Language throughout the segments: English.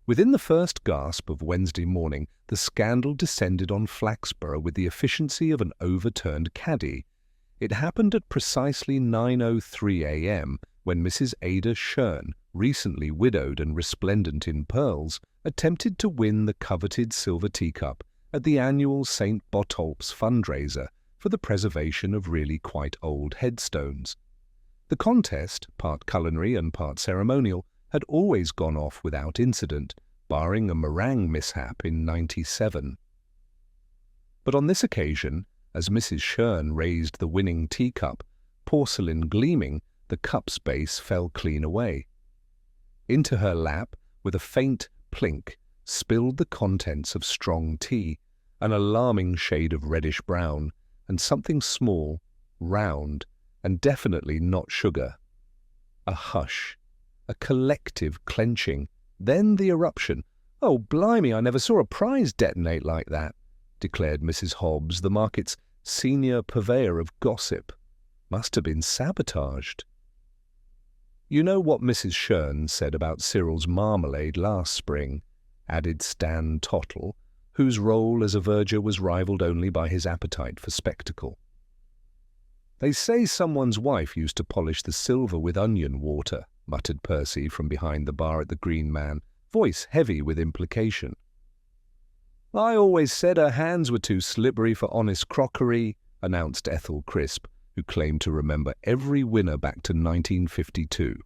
Within the first gasp of Wednesday morning, the scandal descended on Flaxborough with the efficiency of an overturned caddy. It happened at precisely 9:03 a.m. when Mrs. Ada Shern, recently widowed and resplendent in pearls, attempted to win the coveted silver teacup at the annual St. Botolph's fundraiser for the preservation of really quite old headstones. The contest, part culinary and part ceremonial, had always gone off without incident, barring a meringue mishap in '97. But on this occasion, as Mrs. Shern raised the winning teacup, porcelain gleaming, the cup's base fell clean away. Into her lap, with a faint plink, spilled the contents of strong tea, an alarming shade of reddish-brown, and something small, round, and definitely not sugar. A hush, a collective clenching, then the eruption. "Oh, blimey, I never saw a prize detonate like that," declared Mrs. Hobbs, the market's senior purveyor of gossip. "Must have been sabotaged." "You know what Mrs. Shern said about Cyril's marmalade last spring," added Stan Tottle, whose role as a verger was rivalled only by his appetite for spectacle. "They say someone's wife used to polish the silver with onion water," muttered Percy from behind the bar at the Green Man, voice heavy with implication. "I always said her hands were too slippery for honest crockery," announced Ethel Crisp, who claimed to remember every winner back to 1952.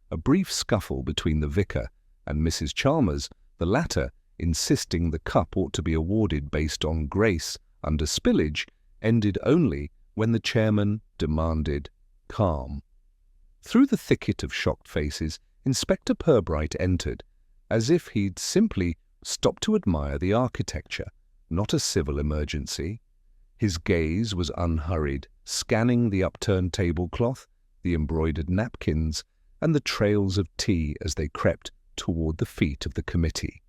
A brief scuffle between the vicar and Mrs. Chalmers, the latter insisting the cup ought to be awarded based on grace under spillage, ended only when the chairman demanded calm. Through the thicket of shocked faces, Inspector Purbright entered, as if he'd simply stopped to admire the architecture, not a civil emergency. His gaze was unhurried, scanning the upturned tablecloth, the embroidered napkins, and the trails of tea as they crept toward the feet of the committee.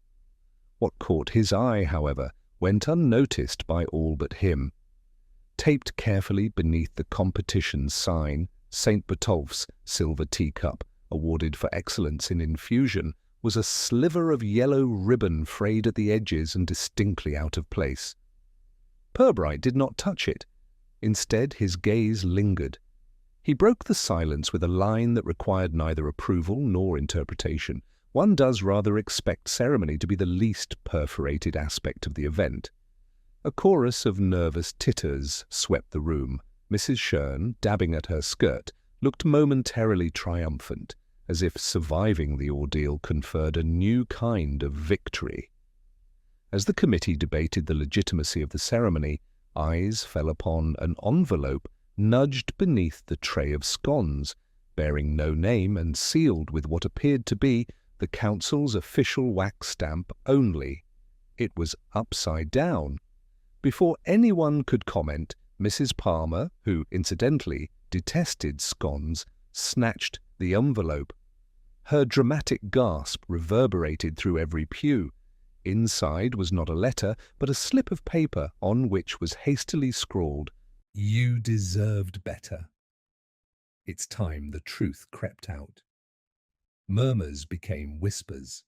What caught his eye, however, went unnoticed by all but him. Taped carefully beneath the competition's sign, St. Botolph's silver teacup, awarded for excellence in infusion, was a sliver of yellow ribbon frayed at the edges and distinctly out of place. Purbright did not touch it. Instead, his gaze lingered. He broke the silence with a line that required neither approval nor interpretation. One does rather expect ceremony to be the least perforated aspect of the event. A chorus of nervous titters swept the room. Mrs. Shern, dabbing at her skirt, looked momentarily triumphant, as if surviving the ordeal conferred a new kind of victory. As the committee debated the legitimacy of the ceremony, eyes fell upon an envelope nudged beneath the tray of scones, bearing no name and sealed with what appeared to be the council's official wax stamp only. It was upside down. Before anyone could comment, Mrs. Palmer, who incidentally detested scones, snatched the envelope. Her dramatic gasp reverberated through every pew. Inside was not a letter, but a slip of paper on which was hastily scrawled, "You deserved better." It's time the truth crept out. Murmurs became whispers.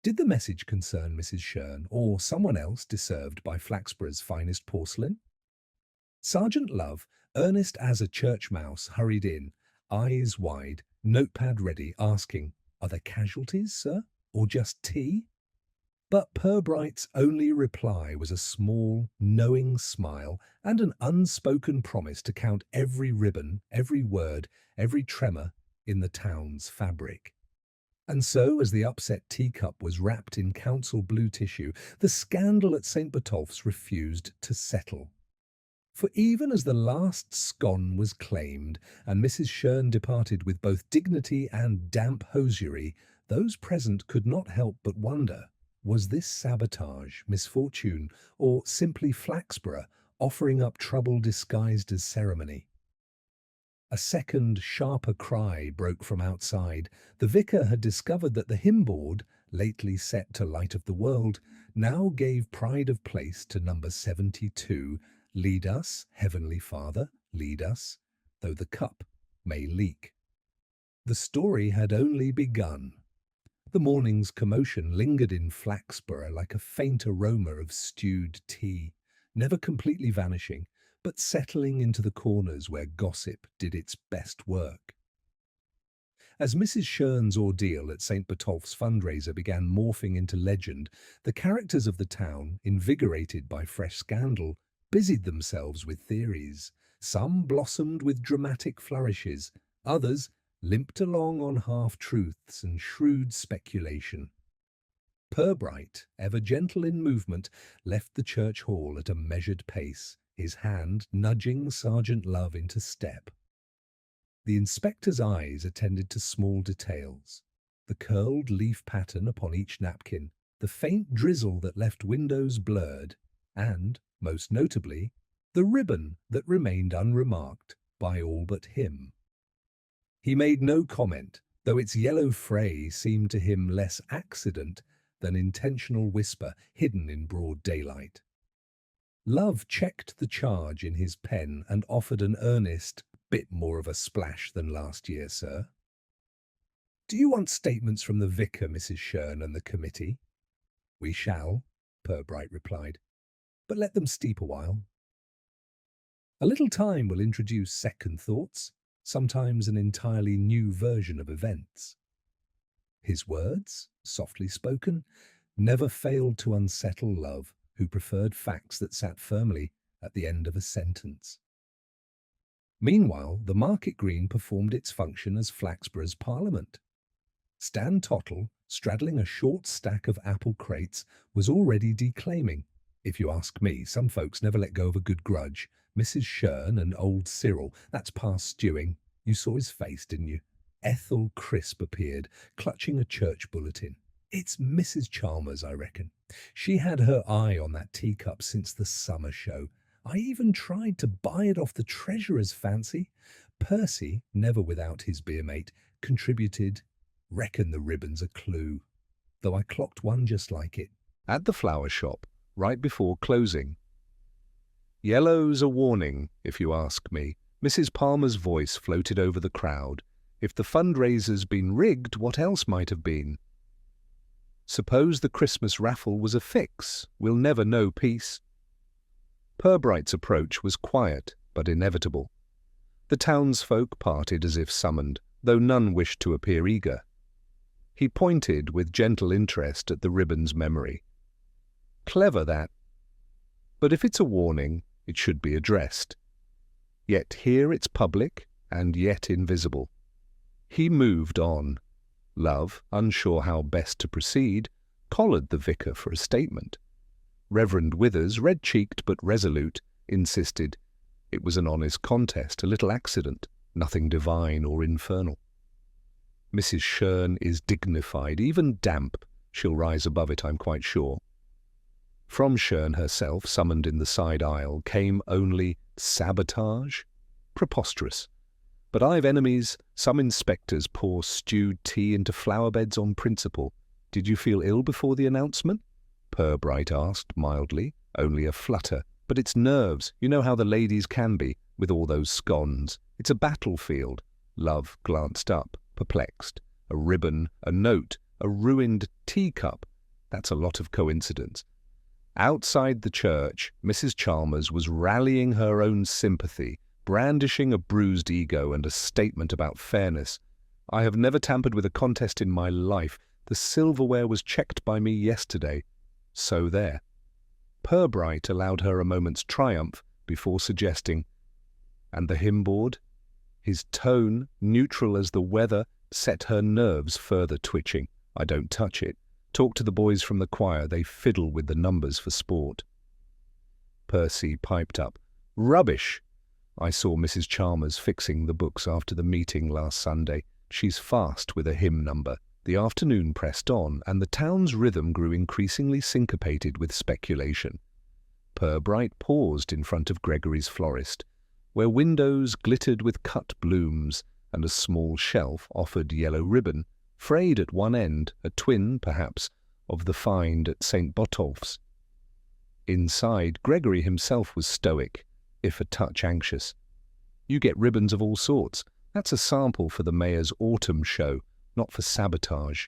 Did the message concern Mrs. Shern or someone else deserved by Flaxborough's finest porcelain? Sergeant Love, earnest as a church mouse, hurried in, eyes wide, notepad ready, asking, "Are there casualties, sir, or just tea?" But Purbright's only reply was a small, knowing smile and an unspoken promise to count every ribbon, every word, every tremor in the town's fabric. And so, as the upset teacup was wrapped in council blue tissue, the scandal at St. Botolph's refused to settle. For even as the last scone was claimed and Mrs. Shern departed with both dignity and damp hosiery, those present could not help but wonder, was this sabotage, misfortune, or simply Flaxborough offering up trouble disguised as ceremony? A second, sharper cry broke from outside. The vicar had discovered that the hymn board, lately set to Light of the World, now gave pride of place to number 72, "Lead us, Heavenly Father, lead us, though the cup may leak." The story had only begun. The morning's commotion lingered in Flaxborough like a faint aroma of stewed tea, never completely vanishing, but settling into the corners where gossip did its best work. As Mrs. Shern's ordeal at St. Botolph's fundraiser began morphing into legend, the characters of the town, invigorated by fresh scandal, busied themselves with theories. Some blossomed with dramatic flourishes, others limped along on half-truths and shrewd speculation. Purbright, ever gentle in movement, left the church hall at a measured pace, his hand nudging Sergeant Love into step. The inspector's eyes attended to small details: the curled leaf pattern upon each napkin, the faint drizzle that left windows blurred, and, most notably, the ribbon that remained unremarked by all but him. He made no comment, though its yellow fray seemed to him less accident than intentional whisper hidden in broad daylight. Love checked the charge in his pen and offered an earnest, "Bit more of a splash than last year, sir." "Do you want statements from the vicar, Mrs. Shern, and the committee?" "We shall," Purbright replied, "but let them steep a while. A little time will introduce second thoughts, sometimes an entirely new version of events." His words, softly spoken, never failed to unsettle Love, who preferred facts that sat firmly at the end of a sentence. Meanwhile, the market green performed its function as Flaxborough's parliament. Stan Tottle, straddling a short stack of apple crates, was already declaiming. "If you ask me, some folks never let go of a good grudge. Mrs. Shern and old Cyril, that's past stewing. You saw his face, didn't you?" Ethel Crisp appeared, clutching a church bulletin. "It's Mrs. Chalmers, I reckon. She had her eye on that teacup since the summer show. I even tried to buy it off the treasurer's fancy." Percy, never without his beer mate, contributed, "Reckon the ribbon's a clue, though I clocked one just like it at the flower shop, right before closing." "Yellow's a warning, if you ask me." Mrs. Palmer's voice floated over the crowd. "If the fundraiser's been rigged, what else might have been? Suppose the Christmas raffle was a fix? We'll never know peace." Purbright's approach was quiet but inevitable. The townsfolk parted as if summoned, though none wished to appear eager. He pointed with gentle interest at the ribbon's memory. "Clever, that. But if it's a warning, it should be addressed. Yet here it's public, and yet invisible." He moved on. Love, unsure how best to proceed, collared the vicar for a statement. Reverend Withers, red-cheeked but resolute, insisted it was an honest contest, a little accident, nothing divine or infernal. Mrs. Shern is dignified, even damp. She'll rise above it, I'm quite sure. From Shern herself, summoned in the side aisle, came only sabotage? Preposterous. But I've enemies. Some inspectors pour stewed tea into flower beds on principle. Did you feel ill before the announcement? Purbright asked mildly. Only a flutter. But it's nerves. You know how the ladies can be, with all those scones. It's a battlefield. Love glanced up, perplexed. A ribbon, a note, a ruined teacup. That's a lot of coincidence. Outside the church, Mrs. Chalmers was rallying her own sympathy, brandishing a bruised ego and a statement about fairness. "I have never tampered with a contest in my life. The silverware was checked by me yesterday. So there." Purbright allowed her a moment's triumph before suggesting, "And the hymn board?" His tone, neutral as the weather, set her nerves further twitching. "I don't touch it. Talk to the boys from the choir. They fiddle with the numbers for sport." Percy piped up, "Rubbish! I saw Mrs. Chalmers fixing the books after the meeting last Sunday. She's fast with a hymn number." The afternoon pressed on, and the town's rhythm grew increasingly syncopated with speculation. Purbright paused in front of Gregory's florist, where windows glittered with cut blooms, and a small shelf offered yellow ribbon, frayed at one end, a twin, perhaps, of the find at St. Botolph's. Inside, Gregory himself was stoic, if a touch anxious. "You get ribbons of all sorts. That's a sample for the mayor's autumn show, not for sabotage."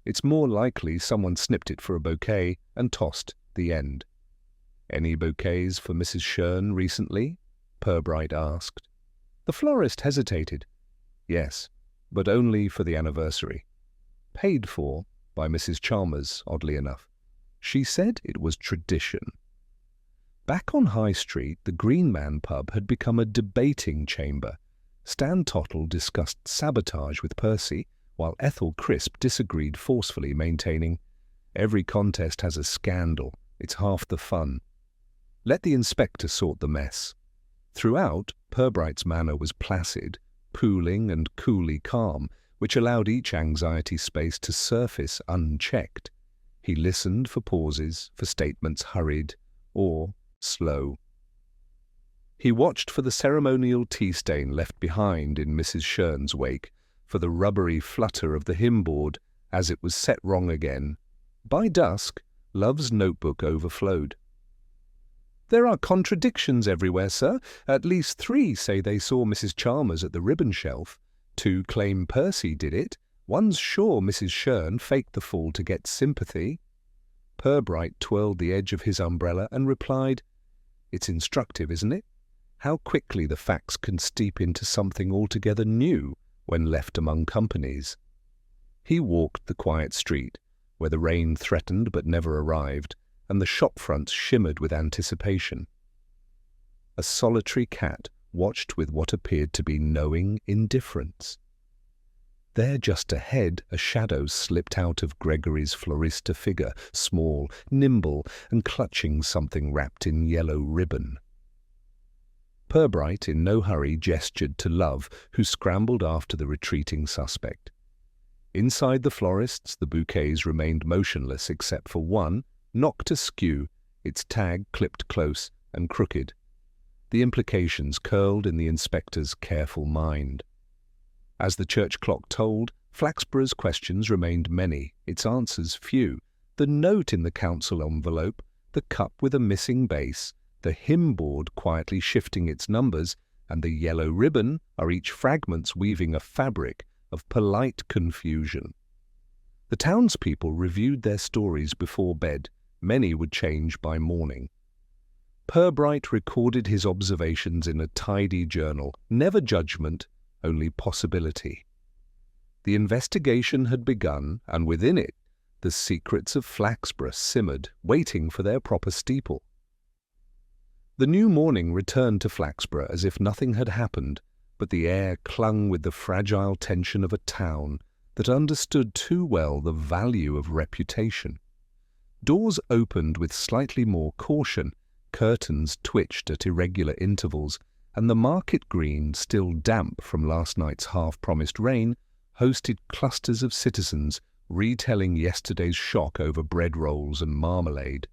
It's more likely someone snipped it for a bouquet and tossed the end. "Any bouquets for Mrs. Shern recently?" Purbright asked. The florist hesitated. "Yes, but only for the anniversary. Paid for by Mrs. Chalmers, oddly enough. She said it was tradition." Back on High Street, the Green Man pub had become a debating chamber. Stan Tottle discussed sabotage with Percy, while Ethel Crisp disagreed forcefully, maintaining, "Every contest has a scandal. It's half the fun. Let the inspector sort the mess." Throughout, Purbright's manner was placid, pooling and coolly calm, which allowed each anxiety space to surface unchecked. He listened for pauses, for statements hurried or slow. He watched for the ceremonial tea stain left behind in Mrs. Shern's wake, for the rubbery flutter of the hymn board as it was set wrong again. By dusk, Love's notebook overflowed. "There are contradictions everywhere, sir. At least 3 say they saw Mrs. Chalmers at the ribbon shelf. 2 claim Percy did it. One's sure Mrs. Shern faked the fall to get sympathy." Purbright twirled the edge of his umbrella and replied, "It's instructive, isn't it? How quickly the facts can steep into something altogether new when left among companies." He walked the quiet street, where the rain threatened but never arrived, and the shopfronts shimmered with anticipation. A solitary cat watched with what appeared to be knowing indifference. There just ahead, a shadow slipped out of Gregory's florista figure, small, nimble, and clutching something wrapped in yellow ribbon. Purbright, in no hurry, gestured to Love, who scrambled after the retreating suspect. Inside the florist's, the bouquets remained motionless except for one, knocked askew, its tag clipped close and crooked. The implications curled in the inspector's careful mind. As the church clock tolled, Flaxborough's questions remained many, its answers few. The note in the council envelope, the cup with a missing base, the hymn board quietly shifting its numbers, and the yellow ribbon are each fragments weaving a fabric of polite confusion. The townspeople reviewed their stories before bed. Many would change by morning. Purbright recorded his observations in a tidy journal, never judgment, only possibility. The investigation had begun, and within it, the secrets of Flaxborough simmered, waiting for their proper steeple. The new morning returned to Flaxborough as if nothing had happened, but the air clung with the fragile tension of a town that understood too well the value of reputation. Doors opened with slightly more caution, curtains twitched at irregular intervals, and the market green, still damp from last night's half-promised rain, hosted clusters of citizens retelling yesterday's shock over bread rolls and marmalade.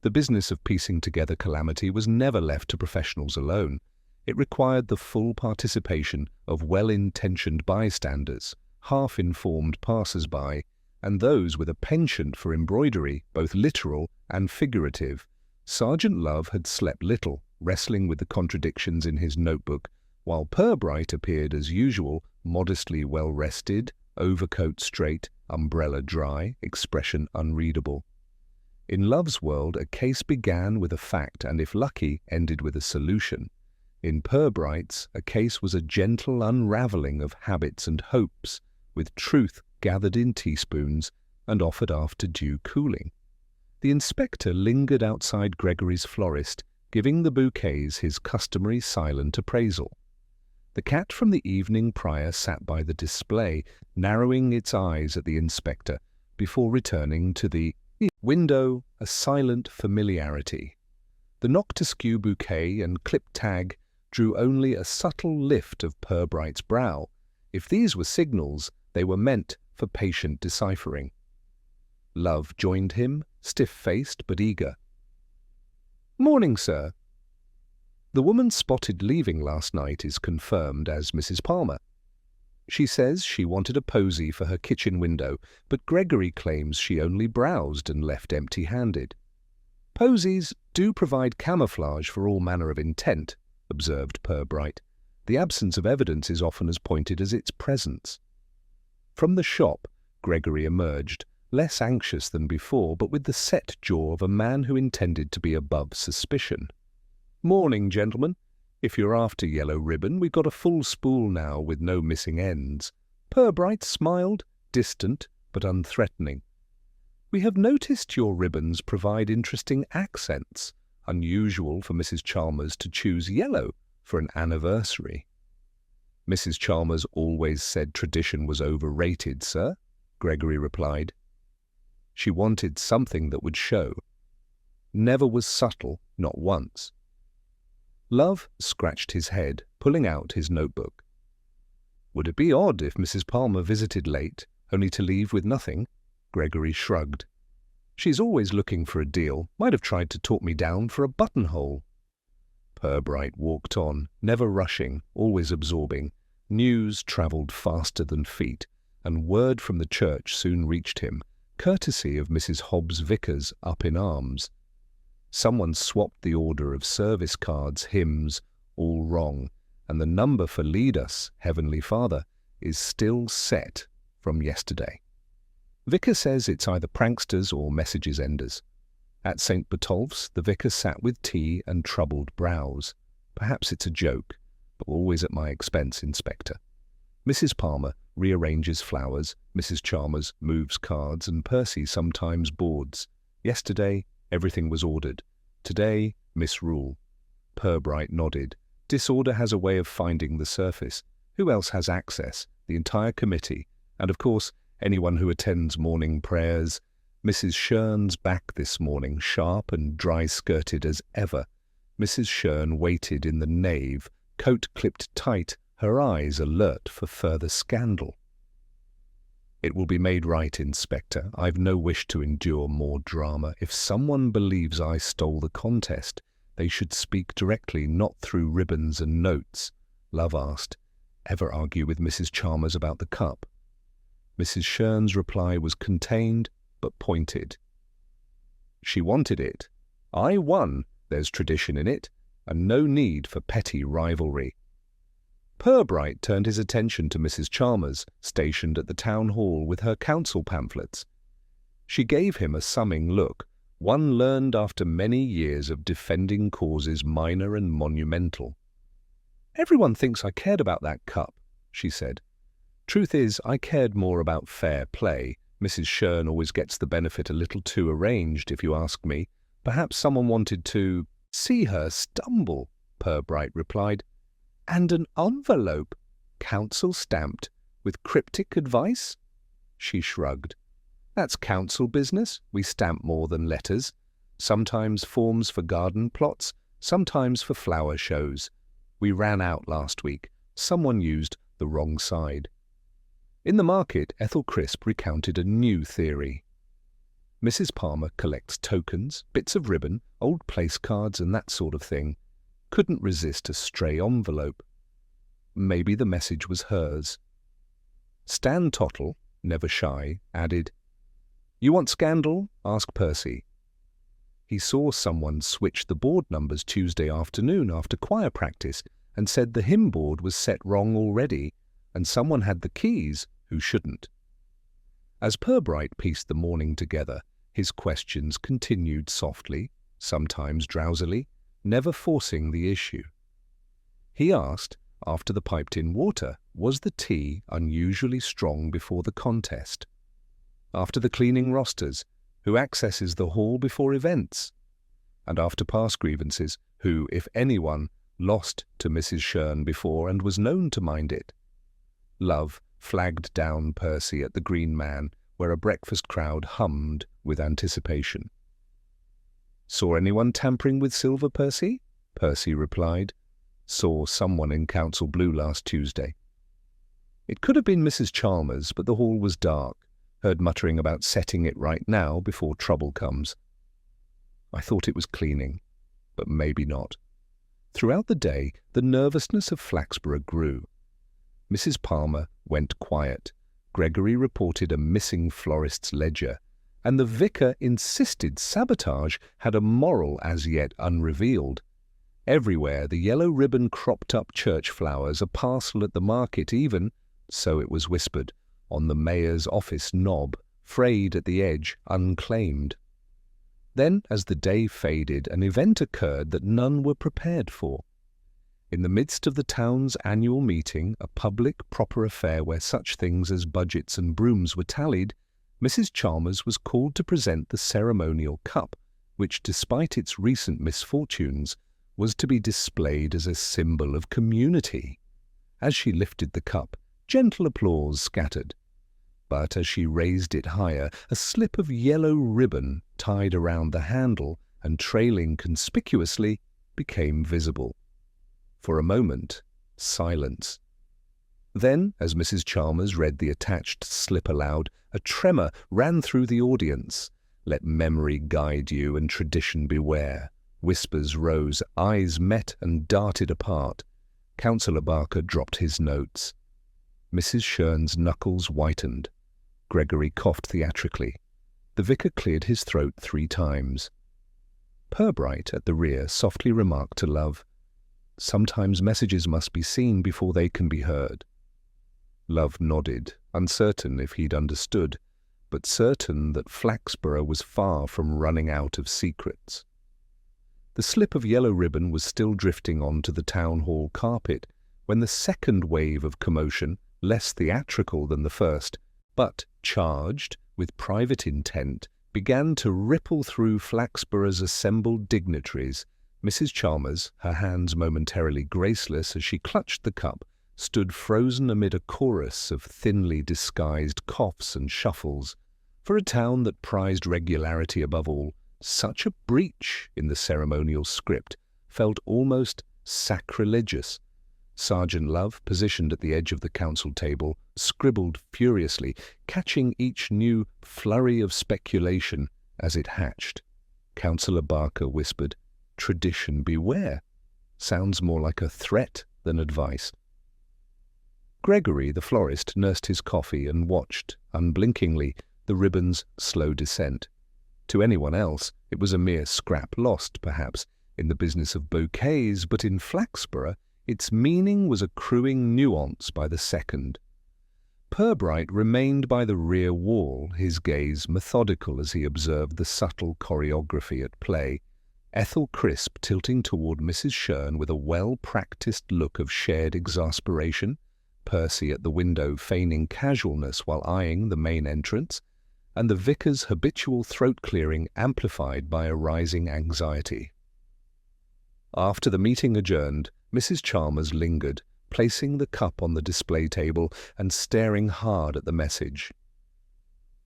The business of piecing together calamity was never left to professionals alone. It required the full participation of well-intentioned bystanders, half-informed passers-by, and those with a penchant for embroidery, both literal and figurative. Sergeant Love had slept little, wrestling with the contradictions in his notebook, while Purbright appeared as usual, modestly well-rested, overcoat straight, umbrella dry, expression unreadable. In Love's world, a case began with a fact and, if lucky, ended with a solution. In Purbright's, a case was a gentle unravelling of habits and hopes, with truth gathered in teaspoons and offered after due cooling. The inspector lingered outside Gregory's florist, giving the bouquets his customary silent appraisal. The cat from the evening prior sat by the display, narrowing its eyes at the inspector, before returning to the window, a silent familiarity. The knocked askew bouquet and clipped tag drew only a subtle lift of Purbright's brow. If these were signals, they were meant for patient deciphering. Love joined him, stiff-faced but eager. "Morning, sir." The woman spotted leaving last night is confirmed as Mrs. Palmer. She says she wanted a posy for her kitchen window, but Gregory claims she only browsed and left empty-handed. "Posies do provide camouflage for all manner of intent," observed Purbright. "The absence of evidence is often as pointed as its presence." From the shop, Gregory emerged, less anxious than before, but with the set jaw of a man who intended to be above suspicion. "Morning, gentlemen. If you're after yellow ribbon, we've got a full spool now with no missing ends." Purbright smiled, distant but unthreatening. "We have noticed your ribbons provide interesting accents. Unusual for Mrs. Chalmers to choose yellow for an anniversary." "Mrs. Chalmers always said tradition was overrated, sir," Gregory replied. "She wanted something that would show. Never was subtle, not once." Love scratched his head, pulling out his notebook. "Would it be odd if Mrs. Palmer visited late, only to leave with nothing?" Gregory shrugged. "She's always looking for a deal. Might have tried to talk me down for a buttonhole." Purbright walked on, never rushing, always absorbing. News travelled faster than feet, and word from the church soon reached him, courtesy of Mrs. Hobbs Vickers up in arms. Someone swapped the order of service cards, hymns, all wrong, and the number for "Lead Us, Heavenly Father" is still set from yesterday. Vicar says it's either pranksters or messages enders. At St. Botolph's, the vicar sat with tea and troubled brows. "Perhaps it's a joke, but always at my expense, Inspector." Mrs. Palmer rearranges flowers, Mrs. Chalmers moves cards, and Percy sometimes boards. Yesterday, everything was ordered. Today, misrule. Purbright nodded. Disorder has a way of finding the surface. Who else has access? The entire committee. And of course, anyone who attends morning prayers. Mrs. Shern's back this morning, sharp and dry-skirted as ever. Mrs. Shern waited in the nave, coat clipped tight, her eyes alert for further scandal. "It will be made right, Inspector. I've no wish to endure more drama. If someone believes I stole the contest, they should speak directly, not through ribbons and notes." Love asked, "Ever argue with Mrs. Chalmers about the cup?" Mrs. Shern's reply was contained but pointed. "She wanted it. I won. There's tradition in it, and no need for petty rivalry." Purbright turned his attention to Mrs. Chalmers, stationed at the town hall with her council pamphlets. She gave him a summing look, one learned after many years of defending causes minor and monumental. "Everyone thinks I cared about that cup," she said. "Truth is, I cared more about fair play. Mrs. Shern always gets the benefit a little too arranged, if you ask me. Perhaps someone wanted to see her stumble," Purbright replied. "And an envelope, council stamped, with cryptic advice?" She shrugged. "That's council business. We stamp more than letters. Sometimes forms for garden plots, sometimes for flower shows. We ran out last week. Someone used the wrong side." In the market, Ethel Crisp recounted a new theory. "Mrs. Palmer collects tokens, bits of ribbon, old place cards and that sort of thing. Couldn't resist a stray envelope. Maybe the message was hers." Stan Tottle, never shy, added, "You want scandal? Ask Percy." He saw someone switch the board numbers Tuesday afternoon after choir practice and said the hymn board was set wrong already, and someone had the keys who shouldn't. As Purbright pieced the morning together, his questions continued softly, sometimes drowsily, never forcing the issue. He asked, after the piped-in water, was the tea unusually strong before the contest? After the cleaning rosters, who accesses the hall before events? And after past grievances, who, if anyone, lost to Mrs. Shern before and was known to mind it? Love flagged down Percy at the Green Man, where a breakfast crowd hummed with anticipation. "Saw anyone tampering with silver, Percy?" Percy replied. "Saw someone in Council Blue last Tuesday." It could have been Mrs. Chalmers, but the hall was dark. Heard muttering about setting it right now before trouble comes. "I thought it was cleaning, but maybe not." Throughout the day, the nervousness of Flaxborough grew. Mrs. Palmer went quiet. Gregory reported a missing florist's ledger, and the vicar insisted sabotage had a moral as yet unrevealed. Everywhere the yellow ribbon cropped up church flowers, a parcel at the market even, so it was whispered, on the mayor's office knob, frayed at the edge, unclaimed. Then, as the day faded, an event occurred that none were prepared for. In the midst of the town's annual meeting, a public, proper affair where such things as budgets and brooms were tallied, Mrs. Chalmers was called to present the ceremonial cup, which, despite its recent misfortunes, was to be displayed as a symbol of community. As she lifted the cup, gentle applause scattered. But as she raised it higher, a slip of yellow ribbon tied around the handle and trailing conspicuously became visible. For a moment, silence. Then, as Mrs. Chalmers read the attached slip aloud, a tremor ran through the audience. "Let memory guide you and tradition beware." Whispers rose, eyes met and darted apart. Councillor Barker dropped his notes. Mrs. Shern's knuckles whitened. Gregory coughed theatrically. The vicar cleared his throat 3 times. Purbright, at the rear, softly remarked to Love, "Sometimes messages must be seen before they can be heard." Love nodded, uncertain if he'd understood, but certain that Flaxborough was far from running out of secrets. The slip of yellow ribbon was still drifting onto the town hall carpet when the second wave of commotion, less theatrical than the first, but charged with private intent, began to ripple through Flaxborough's assembled dignitaries. Mrs. Chalmers, her hands momentarily graceless as she clutched the cup, stood frozen amid a chorus of thinly disguised coughs and shuffles. For a town that prized regularity above all, such a breach in the ceremonial script felt almost sacrilegious. Sergeant Love, positioned at the edge of the council table, scribbled furiously, catching each new flurry of speculation as it hatched. Councillor Barker whispered, "Tradition beware." Sounds more like a threat than advice. Gregory, the florist, nursed his coffee and watched, unblinkingly, the ribbon's slow descent. To anyone else, it was a mere scrap lost, perhaps, in the business of bouquets, but in Flaxborough, its meaning was accruing nuance by the second. Purbright remained by the rear wall, his gaze methodical as he observed the subtle choreography at play. Ethel Crisp tilting toward Mrs. Shern with a well-practiced look of shared exasperation, Percy at the window feigning casualness while eyeing the main entrance, and the vicar's habitual throat-clearing amplified by a rising anxiety. After the meeting adjourned, Mrs. Chalmers lingered, placing the cup on the display table and staring hard at the message.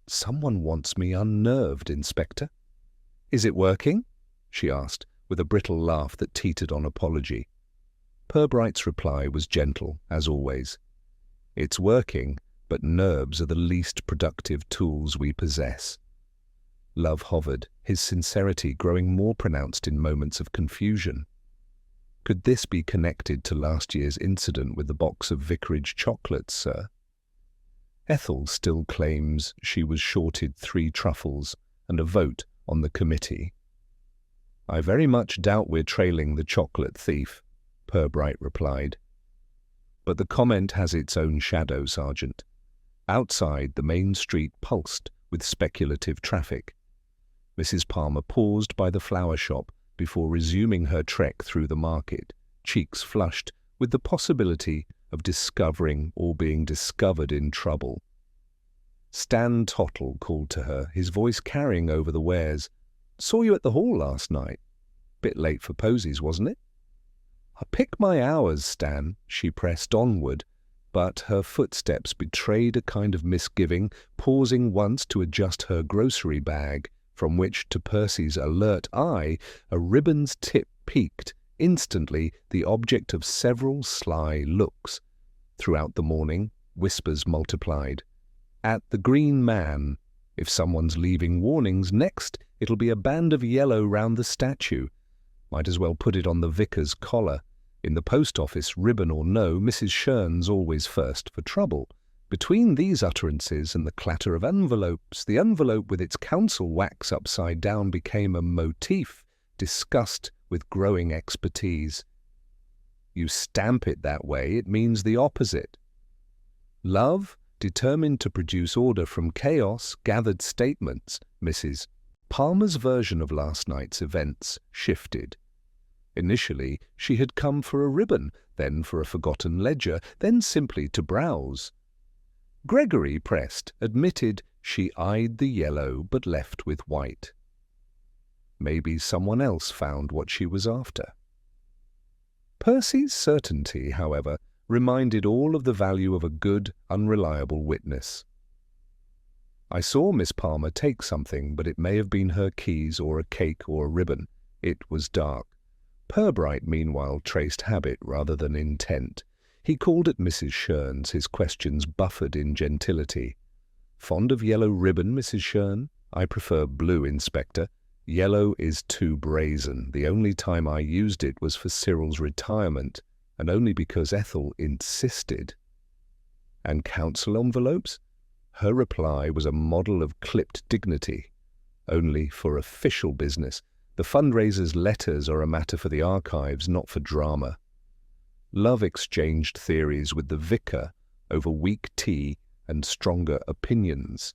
"Someone wants me unnerved, Inspector." "Is it working?" she asked, with a brittle laugh that teetered on apology. Purbright's reply was gentle, as always. "It's working, but nerves are the least productive tools we possess." Love hovered, his sincerity growing more pronounced in moments of confusion. Could this be connected to last year's incident with the box of vicarage chocolates, sir? Ethel still claims she was shorted 3 truffles and a vote on the committee. "I very much doubt we're trailing the chocolate thief," Purbright replied. "But the comment has its own shadow, Sergeant." Outside, the main street pulsed with speculative traffic. Mrs. Palmer paused by the flower shop before resuming her trek through the market, cheeks flushed with the possibility of discovering or being discovered in trouble. Stan Tottle called to her, his voice carrying over the wares. "Saw you at the hall last night. Bit late for posies, wasn't it?" "I pick my hours, Stan," she pressed onward, but her footsteps betrayed a kind of misgiving, pausing once to adjust her grocery bag, from which, to Percy's alert eye, a ribbon's tip peeked, instantly the object of several sly looks. Throughout the morning, whispers multiplied. "At the Green Man. If someone's leaving warnings, next it'll be a band of yellow round the statue. Might as well put it on the vicar's collar. In the post office, ribbon or no, Mrs. Shern's always first for trouble." Between these utterances and the clatter of envelopes, the envelope with its council wax upside down became a motif, discussed with growing expertise. "You stamp it that way, it means the opposite." Love, determined to produce order from chaos, gathered statements. Mrs. Palmer's version of last night's events shifted. Initially, she had come for a ribbon, then for a forgotten ledger, then simply to browse. Gregory pressed, admitted she eyed the yellow but left with white. Maybe someone else found what she was after. Percy's certainty, however, reminded all of the value of a good, unreliable witness. I saw Miss Palmer take something, but it may have been her keys or a cake or a ribbon. It was dark. Purbright, meanwhile, traced habit rather than intent. He called at Mrs. Shern's, his questions buffered in gentility. "Fond of yellow ribbon, Mrs. Shern? I prefer blue, Inspector. Yellow is too brazen. The only time I used it was for Cyril's retirement, and only because Ethel insisted." And council envelopes? Her reply was a model of clipped dignity. Only for official business. The fundraiser's letters are a matter for the archives, not for drama. Love exchanged theories with the vicar over weak tea and stronger opinions.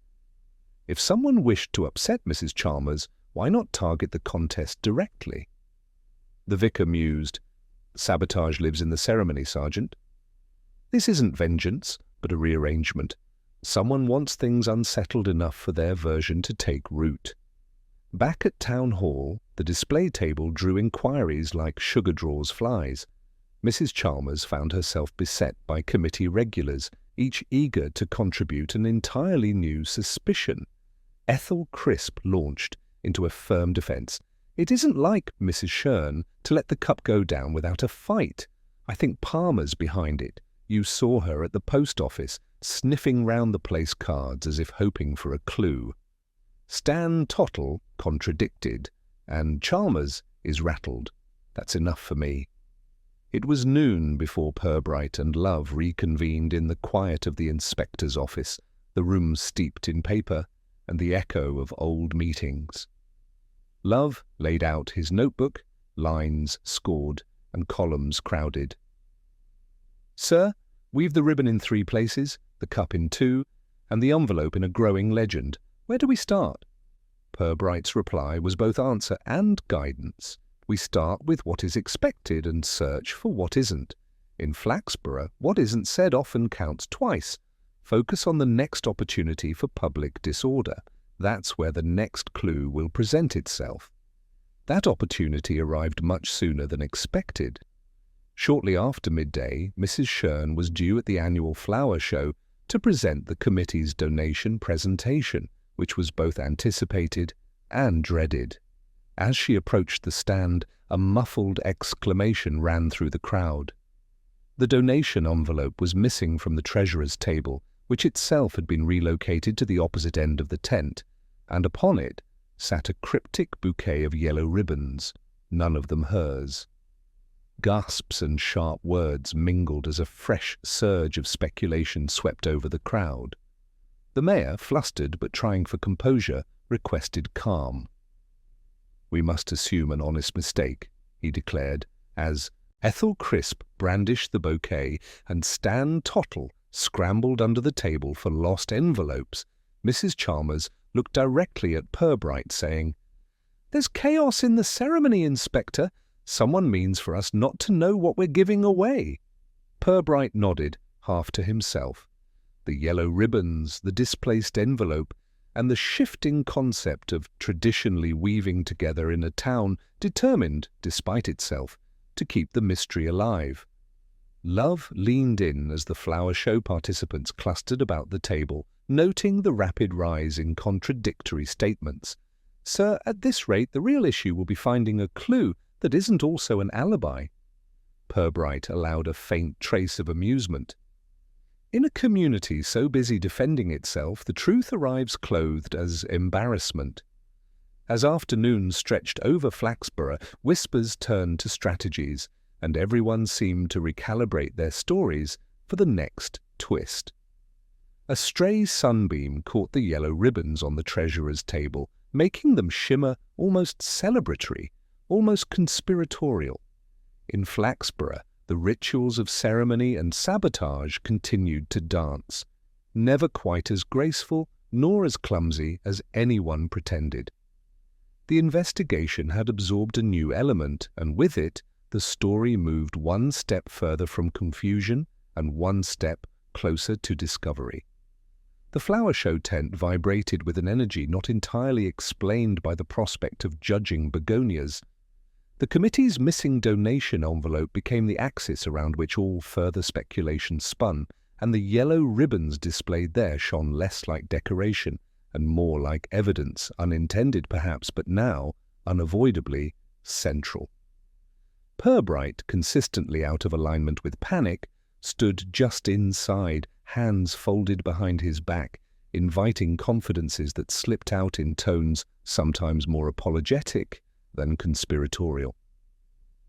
If someone wished to upset Mrs. Chalmers, why not target the contest directly? The vicar mused. "Sabotage lives in the ceremony, Sergeant. This isn't vengeance, but a rearrangement. Someone wants things unsettled enough for their version to take root." Back at Town Hall, the display table drew inquiries like sugar draws flies. Mrs. Chalmers found herself beset by committee regulars, each eager to contribute an entirely new suspicion. Ethel Crisp launched into a firm defence. "It isn't like Mrs. Shern to let the cup go down without a fight. I think Palmer's behind it. You saw her at the post office, sniffing round the place cards as if hoping for a clue." Stan Tottle contradicted, and Chalmers is rattled. That's enough for me. It was noon before Purbright and Love reconvened in the quiet of the inspector's office, the room steeped in paper and the echo of old meetings. Love laid out his notebook, lines scored and columns crowded. "Sir, we've the ribbon in 3 places, the cup in 2, and the envelope in a growing legend. Where do we start?" Purbright's reply was both answer and guidance. "We start with what is expected and search for what isn't. In Flaxborough, what isn't said often counts twice. Focus on the next opportunity for public disorder. That's where the next clue will present itself." That opportunity arrived much sooner than expected. Shortly after midday, Mrs. Shern was due at the annual flower show to present the committee's donation presentation, which was both anticipated and dreaded. As she approached the stand, a muffled exclamation ran through the crowd. The donation envelope was missing from the treasurer's table, which itself had been relocated to the opposite end of the tent, and upon it sat a cryptic bouquet of yellow ribbons, none of them hers. Gasps and sharp words mingled as a fresh surge of speculation swept over the crowd. The mayor, flustered but trying for composure, requested calm. "We must assume an honest mistake," he declared, as Ethel Crisp brandished the bouquet and Stan Tottle scrambled under the table for lost envelopes. Mrs. Chalmers looked directly at Purbright, saying, "There's chaos in the ceremony, Inspector. Someone means for us not to know what we're giving away." Purbright nodded, half to himself. The yellow ribbons, the displaced envelope, and the shifting concept of traditionally weaving together in a town determined, despite itself, to keep the mystery alive. Love leaned in as the flower show participants clustered about the table, noting the rapid rise in contradictory statements. "Sir, at this rate, the real issue will be finding a clue that isn't also an alibi." Purbright allowed a faint trace of amusement. In a community so busy defending itself, the truth arrives clothed as embarrassment. As afternoon stretched over Flaxborough, whispers turned to strategies, and everyone seemed to recalibrate their stories for the next twist. A stray sunbeam caught the yellow ribbons on the treasurer's table, making them shimmer almost celebratory, almost conspiratorial. In Flaxborough, the rituals of ceremony and sabotage continued to dance. never quite as graceful nor as clumsy as anyone pretended. The investigation had absorbed a new element, and with it, the story moved one step further from confusion and one step closer to discovery. The flower show tent vibrated with an energy not entirely explained by the prospect of judging begonias. The committee's missing donation envelope became the axis around which all further speculation spun, and the yellow ribbons displayed there shone less like decoration and more like evidence, unintended perhaps, but now, unavoidably, central. Purbright, consistently out of alignment with panic, stood just inside, hands folded behind his back, inviting confidences that slipped out in tones sometimes more apologetic than conspiratorial.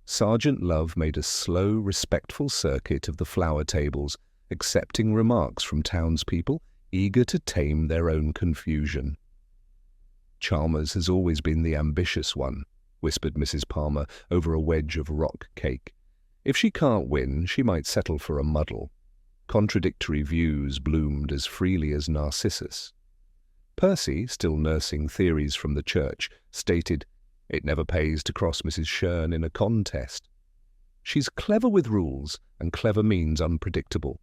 Sergeant Love made a slow, respectful circuit of the flower tables, accepting remarks from townspeople eager to tame their own confusion. "Chalmers has always been the ambitious one," whispered Mrs. Palmer over a wedge of rock cake. "If she can't win, she might settle for a muddle." Contradictory views bloomed as freely as Narcissus. Percy, still nursing theories from the church, stated, "It never pays to cross Mrs. Shern in a contest. She's clever with rules, and clever means unpredictable."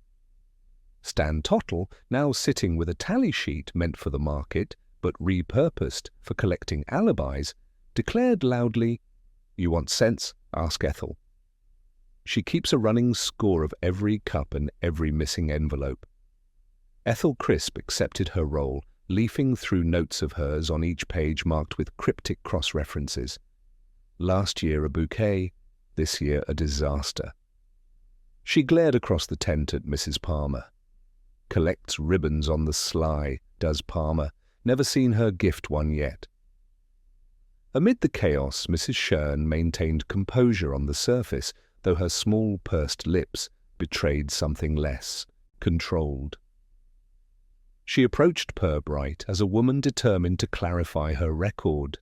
Stan Tottle, now sitting with a tally sheet meant for the market, but repurposed for collecting alibis, declared loudly, "You want sense? Ask Ethel. She keeps a running score of every cup and every missing envelope." Ethel Crisp accepted her role, leafing through notes of hers on each page marked with cryptic cross-references. Last year a bouquet, this year a disaster. She glared across the tent at Mrs. Palmer. Collects ribbons on the sly, does Palmer. Never seen her gift one yet. Amid the chaos, Mrs. Shern maintained composure on the surface, though her small pursed lips betrayed something less, controlled. She approached Purbright as a woman determined to clarify her record.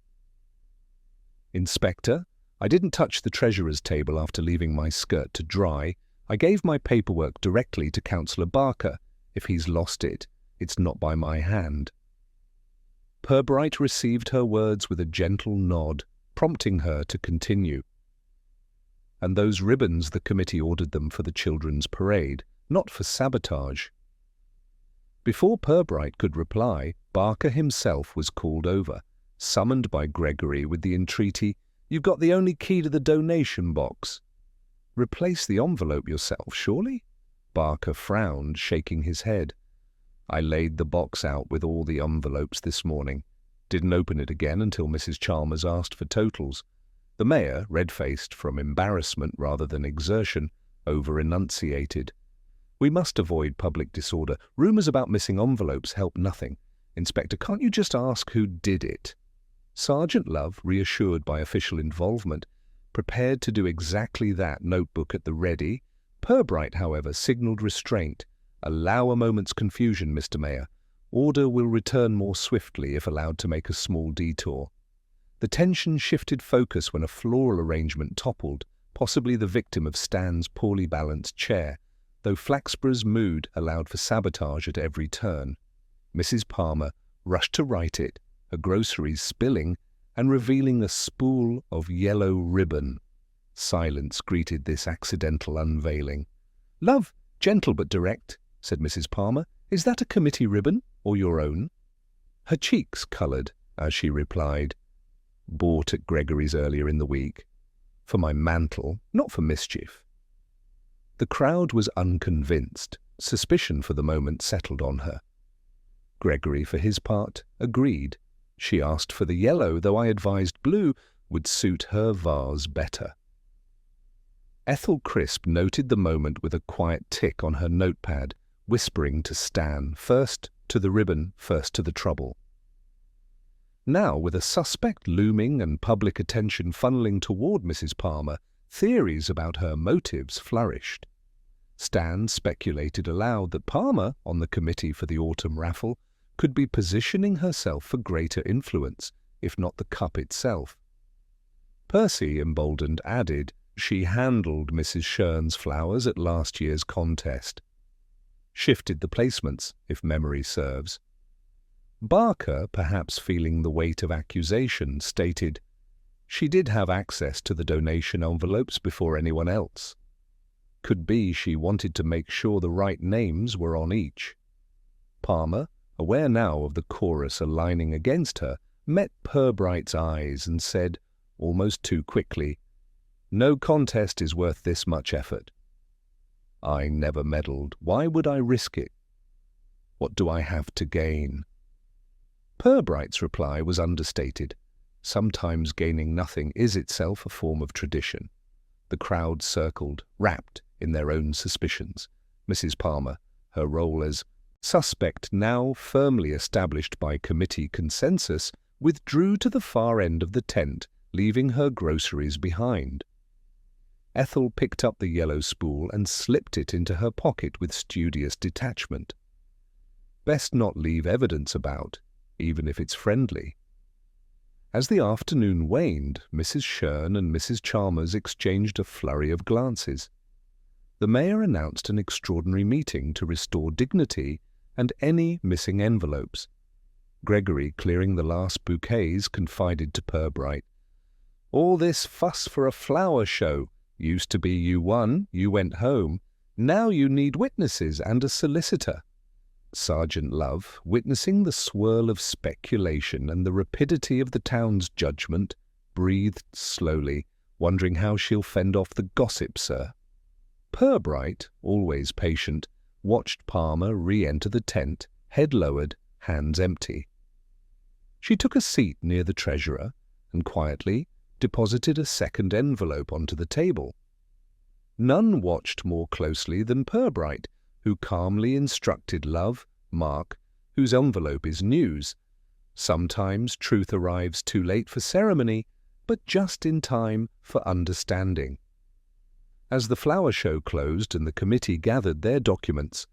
"Inspector, I didn't touch the treasurer's table after leaving my skirt to dry. I gave my paperwork directly to Councillor Barker. If he's lost it, it's not by my hand." Purbright received her words with a gentle nod, prompting her to continue. "And those ribbons, the committee ordered them for the children's parade, not for sabotage." Before Purbright could reply, Barker himself was called over, summoned by Gregory with the entreaty, "You've got the only key to the donation box." "Replace the envelope yourself, surely?" Barker frowned, shaking his head. "I laid the box out with all the envelopes this morning. Didn't open it again until Mrs. Chalmers asked for totals." The mayor, red-faced from embarrassment rather than exertion, over-enunciated. "We must avoid public disorder. Rumours about missing envelopes help nothing. Inspector, can't you just ask who did it?" Sergeant Love, reassured by official involvement, prepared to do exactly that, notebook at the ready. Purbright, however, signalled restraint. "Allow a moment's confusion, Mr. Mayor. Order will return more swiftly if allowed to make a small detour." The tension shifted focus when a floral arrangement toppled, possibly the victim of Stan's poorly balanced chair, though Flaxborough's mood allowed for sabotage at every turn. Mrs. Palmer rushed to right it, her groceries spilling and revealing a spool of yellow ribbon. Silence greeted this accidental unveiling. "Love, gentle but direct," said Mrs. Palmer. "Is that a committee ribbon or your own?" Her cheeks coloured as she replied, "Bought at Gregory's earlier in the week. For my mantle, not for mischief." The crowd was unconvinced. Suspicion for the moment settled on her. Gregory, for his part, agreed. She asked for the yellow, though I advised blue would suit her vase better. Ethel Crisp noted the moment with a quiet tick on her notepad, whispering to Stan, "First to the ribbon, first to the trouble." Now, with a suspect looming and public attention funneling toward Mrs. Palmer, theories about her motives flourished. Stan speculated aloud that Palmer, on the committee for the autumn raffle, could be positioning herself for greater influence, if not the cup itself. Percy, emboldened, added, "She handled Mrs. Shern's flowers at last year's contest." shifted the placements, if memory serves. Barker, perhaps feeling the weight of accusation, stated, "She did have access to the donation envelopes before anyone else. Could be she wanted to make sure the right names were on each." Palmer, aware now of the chorus aligning against her, met Purbright's eyes and said, almost too quickly, "No contest is worth this much effort." "I never meddled. Why would I risk it? What do I have to gain?" Purbright's reply was understated. Sometimes gaining nothing is itself a form of tradition. The crowd circled, wrapped in their own suspicions. Mrs. Palmer, her role as suspect now firmly established by committee consensus, withdrew to the far end of the tent, leaving her groceries behind. Ethel picked up the yellow spool and slipped it into her pocket with studious detachment. Best not leave evidence about, even if it's friendly. As the afternoon waned, Mrs. Sherne and Mrs. Chalmers exchanged a flurry of glances. The mayor announced an extraordinary meeting to restore dignity and any missing envelopes. Gregory, clearing the last bouquets, confided to Purbright, "All this fuss for a flower show. Used to be you won, you went home. Now you need witnesses and a solicitor." Sergeant Love, witnessing the swirl of speculation and the rapidity of the town's judgment, breathed slowly, wondering how she'll fend off the gossip, sir. Purbright, always patient, watched Palmer re-enter the tent, head lowered, hands empty. She took a seat near the treasurer and quietly deposited a second envelope onto the table. None watched more closely than Purbright, who calmly instructed Love, "Mark, whose envelope is news. Sometimes truth arrives too late for ceremony, but just in time for understanding." As the flower show closed and the committee gathered their documents,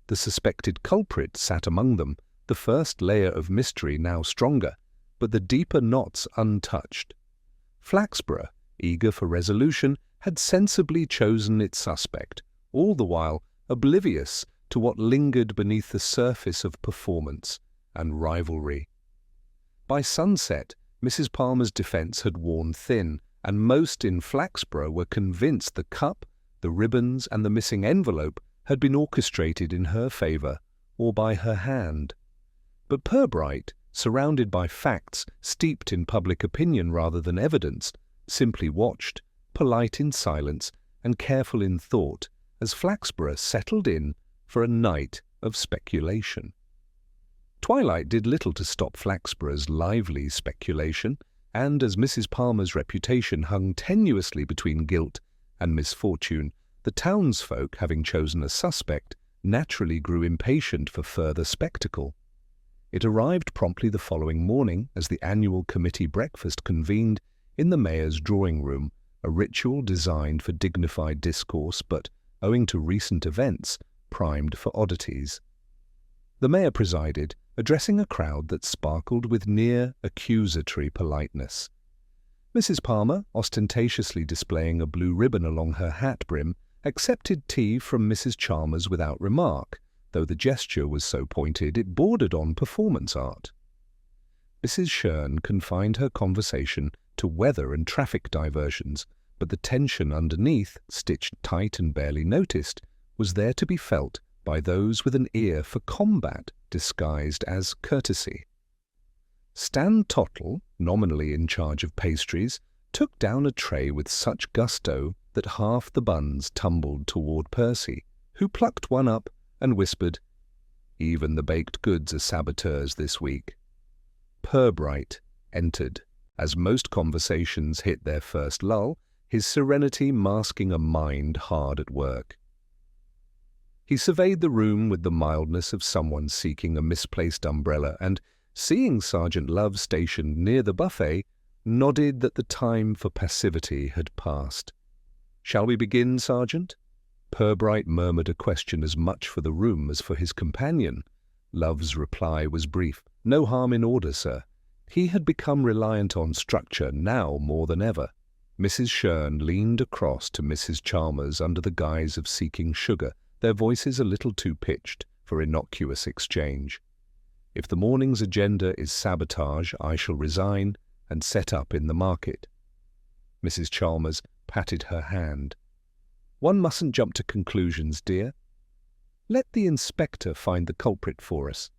the suspected culprit sat among them, the first layer of mystery now stronger, but the deeper knots untouched. Flaxborough, eager for resolution, had sensibly chosen its suspect, all the while oblivious to what lingered beneath the surface of performance and rivalry. By sunset, Mrs. Palmer's defence had worn thin, and most in Flaxborough were convinced the cup, the ribbons, and the missing envelope had been orchestrated in her favour or by her hand. But Purbright, surrounded by facts steeped in public opinion rather than evidence, simply watched, polite in silence and careful in thought, as Flaxborough settled in for a night of speculation. Twilight did little to stop Flaxborough's lively speculation, and as Mrs. Palmer's reputation hung tenuously between guilt and misfortune, the townsfolk, having chosen a suspect, naturally grew impatient for further spectacle. It arrived promptly the following morning as the annual committee breakfast convened in the mayor's drawing-room, a ritual designed for dignified discourse but, owing to recent events, primed for oddities. The mayor presided, addressing a crowd that sparkled with near-accusatory politeness. Mrs. Palmer, ostentatiously displaying a blue ribbon along her hat brim, accepted tea from Mrs. Chalmers without remark, though the gesture was so pointed it bordered on performance art. Mrs. Sherne confined her conversation to weather and traffic diversions, but the tension underneath, stitched tight and barely noticed, was there to be felt by those with an ear for combat disguised as courtesy. Stan Tottle, nominally in charge of pastries, took down a tray with such gusto that half the buns tumbled toward Percy, who plucked one up and whispered, "Even the baked goods are saboteurs this week." Purbright entered. As most conversations hit their first lull, his serenity masking a mind hard at work. He surveyed the room with the mildness of someone seeking a misplaced umbrella and, seeing Sergeant Love stationed near the buffet, nodded that the time for passivity had passed. "Shall we begin, Sergeant?" Purbright murmured a question as much for the room as for his companion. Love's reply was brief. "No harm in order, sir." He had become reliant on structure now more than ever. Mrs. Sherne leaned across to Mrs. Chalmers under the guise of seeking sugar, their voices a little too pitched for innocuous exchange. If the morning's agenda is sabotage, I shall resign and set up in the market. Mrs. Chalmers patted her hand. One mustn't jump to conclusions, dear. Let the inspector find the culprit for us.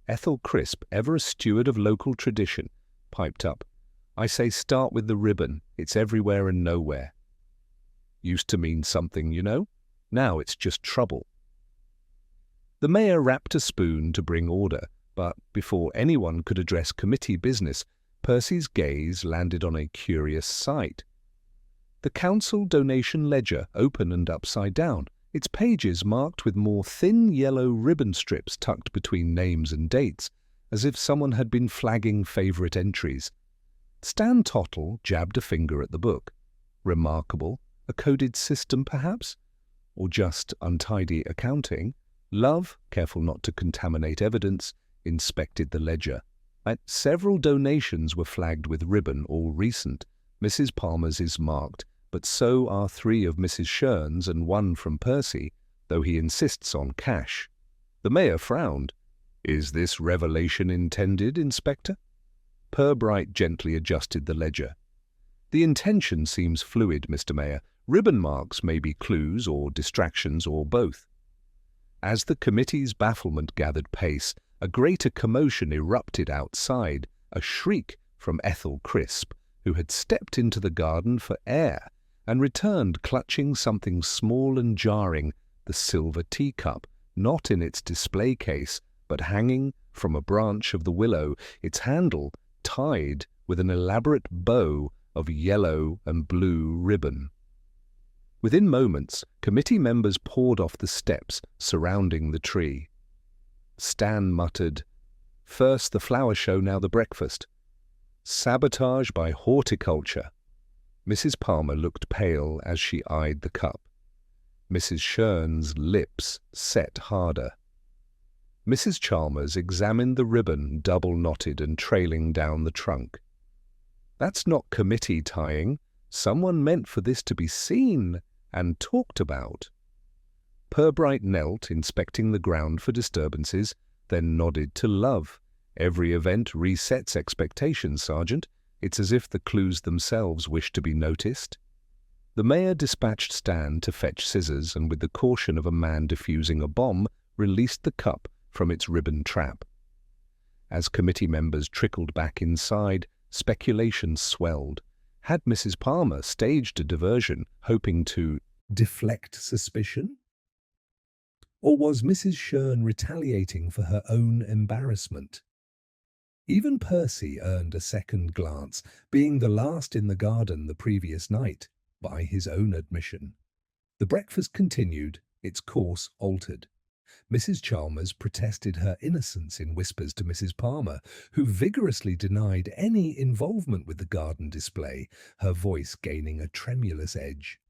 Ethel Crisp, ever a steward of local tradition, piped up. I say start with the ribbon. It's everywhere and nowhere. Used to mean something, you know. Now it's just trouble. The mayor rapped a spoon to bring order, but before anyone could address committee business, Percy's gaze landed on a curious sight. The council donation ledger, open and upside down, its pages marked with more thin yellow ribbon strips tucked between names and dates, as if someone had been flagging favourite entries. Stan Tottle jabbed a finger at the book. Remarkable. A coded system, perhaps? Or just untidy accounting? Love, careful not to contaminate evidence, inspected the ledger. Several donations were flagged with ribbon, all recent. Mrs. Palmer's is marked, but so are 3 of Mrs. Shern's and 1 from Percy, though he insists on cash. The mayor frowned. Is this revelation intended, Inspector? Purbright gently adjusted the ledger. The intention seems fluid, Mr. Mayor. Ribbon marks may be clues or distractions or both. As the committee's bafflement gathered pace, a greater commotion erupted outside, a shriek from Ethel Crisp, who had stepped into the garden for air and returned clutching something small and jarring, the silver teacup, not in its display case, but hanging from a branch of the willow, its handle tied with an elaborate bow of yellow and blue ribbon. Within moments, committee members poured off the steps surrounding the tree. Stan muttered, "First the flower show, now the breakfast. Sabotage by horticulture." Mrs. Palmer looked pale as she eyed the cup. Mrs. Shern's lips set harder. Mrs. Chalmers examined the ribbon double-knotted and trailing down the trunk. That's not committee tying. Someone meant for this to be seen and talked about. Purbright knelt, inspecting the ground for disturbances, then nodded to Love. Every event resets expectations, Sergeant. It's as if the clues themselves wish to be noticed. The mayor dispatched Stan to fetch scissors and, with the caution of a man defusing a bomb, released the cup from its ribbon trap. As committee members trickled back inside, speculation swelled. Had Mrs. Palmer staged a diversion, hoping to deflect suspicion? Or was Mrs. Shern retaliating for her own embarrassment? Even Percy earned a second glance, being the last in the garden the previous night, by his own admission. The breakfast continued, its course altered. Mrs. Chalmers protested her innocence in whispers to Mrs. Palmer, who vigorously denied any involvement with the garden display, her voice gaining a tremulous edge.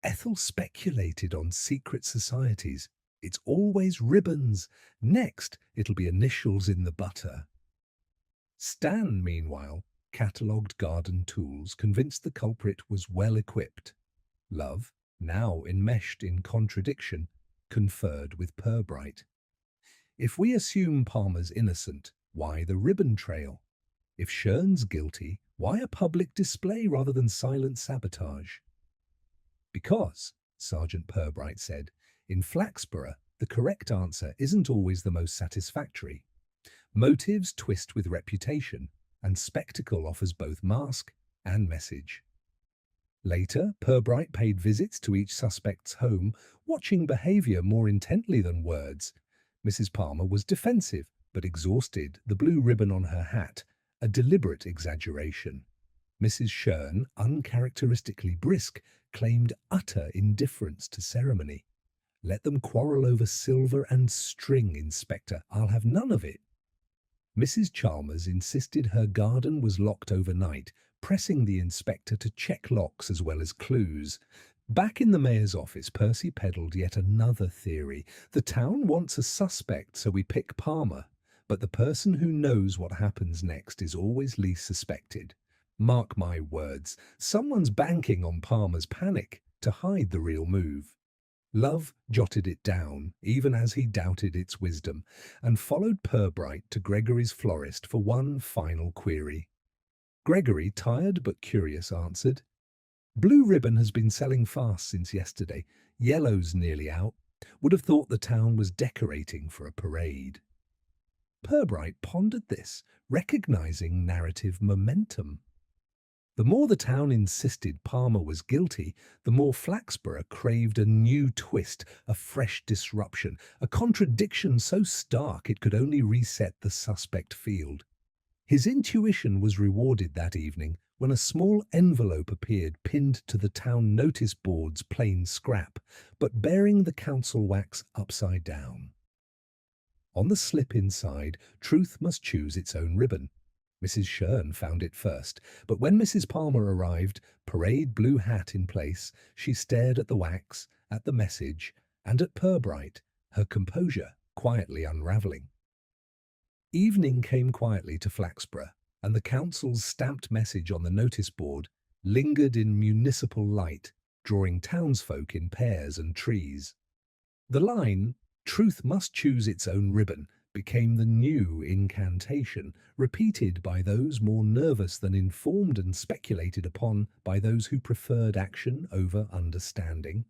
Ethel speculated on secret societies. It's always ribbons. Next, it'll be initials in the butter. Stan, meanwhile, catalogued garden tools, convinced the culprit was well equipped. Love, now enmeshed in contradiction, conferred with Purbright. If we assume Palmer's innocent, why the ribbon trail? If Shern's guilty, why a public display rather than silent sabotage? Because, Sergeant Purbright said, in Flaxborough, the correct answer isn't always the most satisfactory. Motives twist with reputation, and spectacle offers both mask and message. Later, Purbright paid visits to each suspect's home, watching behaviour more intently than words. Mrs. Palmer was defensive, but exhausted, the blue ribbon on her hat, a deliberate exaggeration. Mrs. Shern, uncharacteristically brisk, claimed utter indifference to ceremony. Let them quarrel over silver and string, Inspector. I'll have none of it. Mrs. Chalmers insisted her garden was locked overnight, pressing the inspector to check locks as well as clues. Back in the mayor's office, Percy peddled yet another theory. The town wants a suspect, so we pick Palmer. But the person who knows what happens next is always least suspected. Mark my words, someone's banking on Palmer's panic to hide the real move. Love jotted it down, even as he doubted its wisdom, and followed Purbright to Gregory's florist for one final query. Gregory, tired but curious, answered, "Blue ribbon has been selling fast since yesterday. Yellow's nearly out. Would have thought the town was decorating for a parade." Purbright pondered this, recognizing narrative momentum. The more the town insisted Palmer was guilty, the more Flaxborough craved a new twist, a fresh disruption, a contradiction so stark it could only reset the suspect field. His intuition was rewarded that evening when a small envelope appeared pinned to the town notice board's plain scrap, but bearing the council wax upside down. On the slip inside, "Truth must choose its own ribbon." Mrs. Shern found it first, but when Mrs. Palmer arrived, parade blue hat in place, she stared at the wax, at the message, and at Purbright, her composure quietly unravelling. Evening came quietly to Flaxborough, and the council's stamped message on the notice board lingered in municipal light, drawing townsfolk in pairs and trees. The line, "Truth must choose its own ribbon," became the new incantation, repeated by those more nervous than informed and speculated upon by those who preferred action over understanding.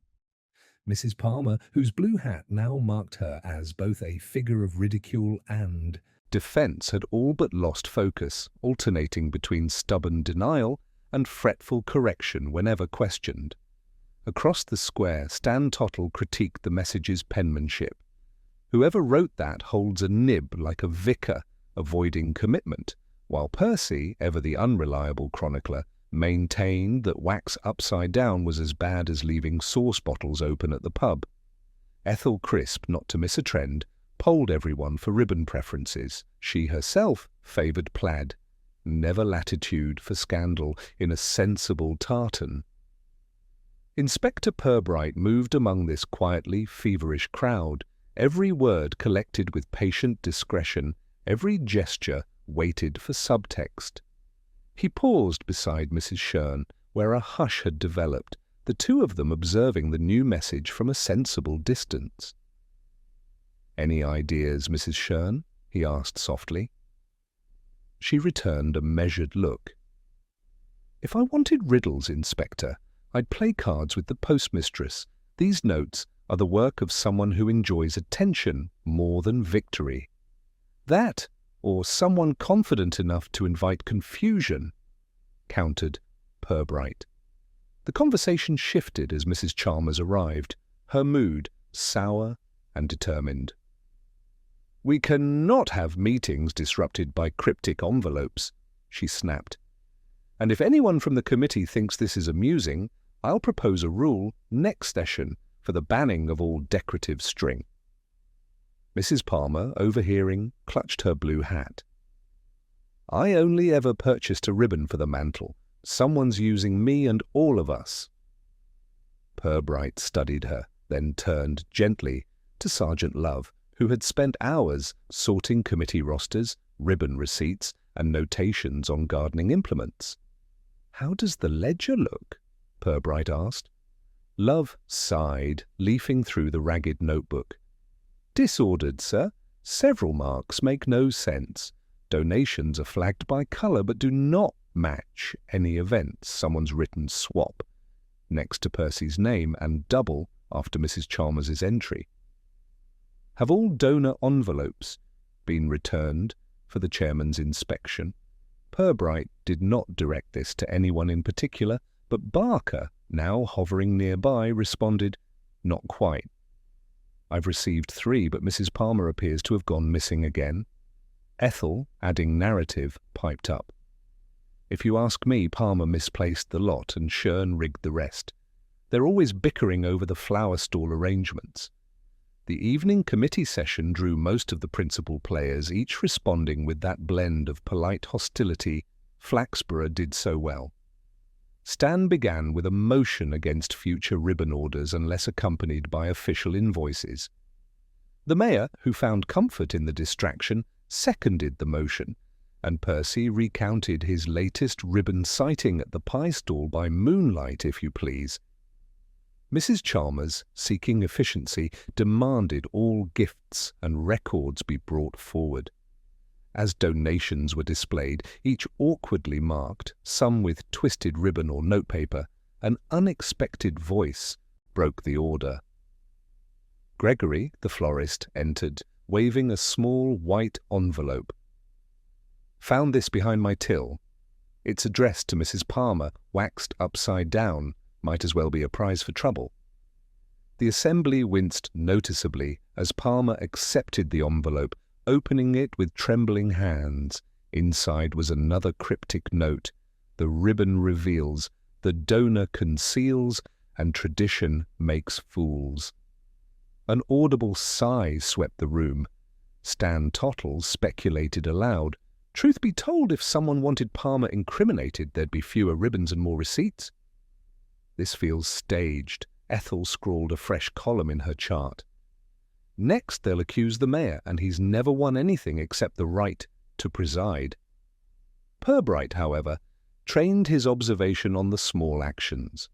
Mrs. Palmer, whose blue hat now marked her as both a figure of ridicule and defence, had all but lost focus, alternating between stubborn denial and fretful correction whenever questioned. Across the square, Stan Tottle critiqued the message's penmanship. Whoever wrote that holds a nib like a vicar, avoiding commitment, while Percy, ever the unreliable chronicler, maintained that wax upside down was as bad as leaving sauce bottles open at the pub. Ethel Crisp, not to miss a trend, polled everyone for ribbon preferences. She herself favoured plaid. Never latitude for scandal in a sensible tartan. Inspector Purbright moved among this quietly feverish crowd, every word collected with patient discretion, every gesture weighted for subtext. He paused beside Mrs. Shern, where a hush had developed, the two of them observing the new message from a sensible distance. "Any ideas, Mrs. Shern?" he asked softly. She returned a measured look. "If I wanted riddles, Inspector, I'd play cards with the postmistress. These notes are the work of someone who enjoys attention more than victory. That, or someone confident enough to invite confusion," countered Purbright. The conversation shifted as Mrs. Chalmers arrived, her mood sour and determined. "We cannot have meetings disrupted by cryptic envelopes," she snapped. "And if anyone from the committee thinks this is amusing, I'll propose a rule next session for the banning of all decorative string." Mrs. Palmer, overhearing, clutched her blue hat. "I only ever purchased a ribbon for the mantle. Someone's using me and all of us." Purbright studied her, then turned gently to Sergeant Love, who had spent hours sorting committee rosters, ribbon receipts, and notations on gardening implements. "How does the ledger look?" Purbright asked. Love sighed, leafing through the ragged notebook. "Disordered, sir. Several marks make no sense. Donations are flagged by colour but do not match any events. Someone's written swap next to Percy's name and double after Mrs. Chalmers's entry. Have all donor envelopes been returned for the chairman's inspection?" Purbright did not direct this to anyone in particular, but Barker, now hovering nearby, responded, "Not quite. I've received 3, but Mrs. Palmer appears to have gone missing again." Ethel, adding narrative, piped up. "If you ask me, Palmer misplaced the lot and Shern rigged the rest. They're always bickering over the flower stall arrangements." The evening committee session drew most of the principal players, each responding with that blend of polite hostility Flaxborough did so well. Stan began with a motion against future ribbon orders unless accompanied by official invoices. The mayor, who found comfort in the distraction, seconded the motion, and Percy recounted his latest ribbon sighting at the pie stall by moonlight, if you please. Mrs. Chalmers, seeking efficiency, demanded all gifts and records be brought forward. As donations were displayed, each awkwardly marked, some with twisted ribbon or notepaper, an unexpected voice broke the order. Gregory, the florist, entered, waving a small white envelope. "Found this behind my till. It's addressed to Mrs. Palmer, waxed upside down. Might as well be a prize for trouble." The assembly winced noticeably as Palmer accepted the envelope, opening it with trembling hands. Inside was another cryptic note. "The ribbon reveals, the donor conceals, and tradition makes fools." An audible sigh swept the room. Stan Tottle speculated aloud. Truth be told, if someone wanted Palmer incriminated, there'd be fewer ribbons and more receipts. "This feels staged." Ethel scrawled a fresh column in her chart. "Next they'll accuse the mayor, and he's never won anything except the right to preside." Purbright, however, trained his observation on the small actions.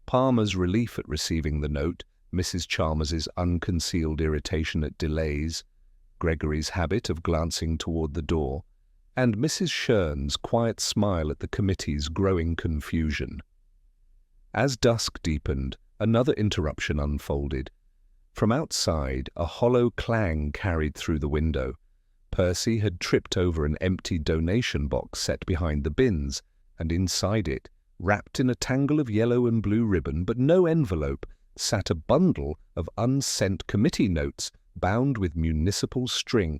Palmer's relief at receiving the note, Mrs. Chalmers's unconcealed irritation at delays, Gregory's habit of glancing toward the door, and Mrs. Shern's quiet smile at the committee's growing confusion. As dusk deepened, another interruption unfolded. From outside, a hollow clang carried through the window. Percy had tripped over an empty donation box set behind the bins, and inside it, wrapped in a tangle of yellow and blue ribbon but no envelope, sat a bundle of unsent committee notes bound with municipal string.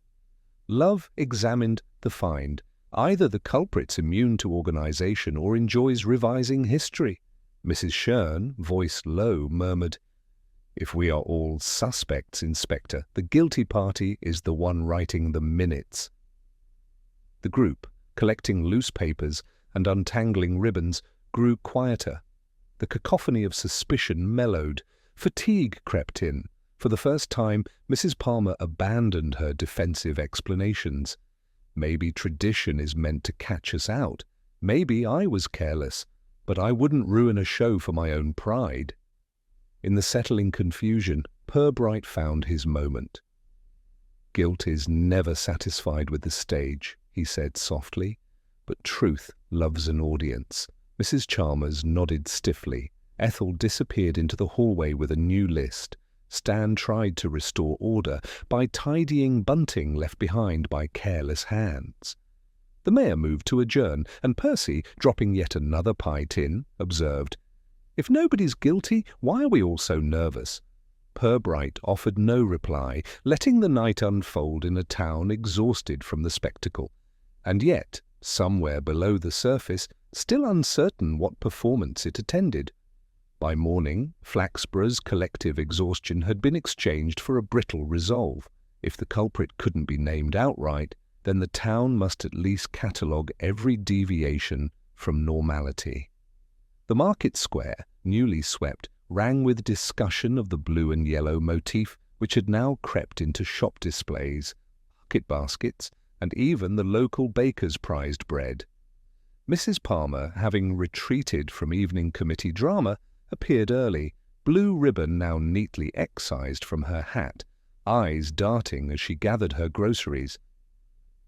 Love examined the find. Either the culprit's immune to organization or enjoys revising history. Mrs. Shern, voice low, murmured, "If we are all suspects, Inspector, the guilty party is the one writing the minutes." The group, collecting loose papers and untangling ribbons, grew quieter. The cacophony of suspicion mellowed. Fatigue crept in. For the first time, Mrs. Palmer abandoned her defensive explanations. Maybe tradition is meant to catch us out. Maybe I was careless, but I wouldn't ruin a show for my own pride. In the settling confusion, Purbright found his moment. "Guilt is never satisfied with the stage," he said softly, "but truth loves an audience." Mrs. Chalmers nodded stiffly. Ethel disappeared into the hallway with a new list. Stan tried to restore order by tidying bunting left behind by careless hands. The mayor moved to adjourn, and Percy, dropping yet another pie tin, observed, "If nobody's guilty, why are we all so nervous?" Purbright offered no reply, letting the night unfold in a town exhausted from the spectacle, and yet, somewhere below the surface, still uncertain what performance it attended. By morning, Flaxborough's collective exhaustion had been exchanged for a brittle resolve. If the culprit couldn't be named outright, then the town must at least catalogue every deviation from normality. The market square, newly swept, rang with discussion of the blue and yellow motif which had now crept into shop displays, market baskets, and even the local baker's prized bread. Mrs. Palmer, having retreated from evening committee drama, appeared early, blue ribbon now neatly excised from her hat, eyes darting as she gathered her groceries.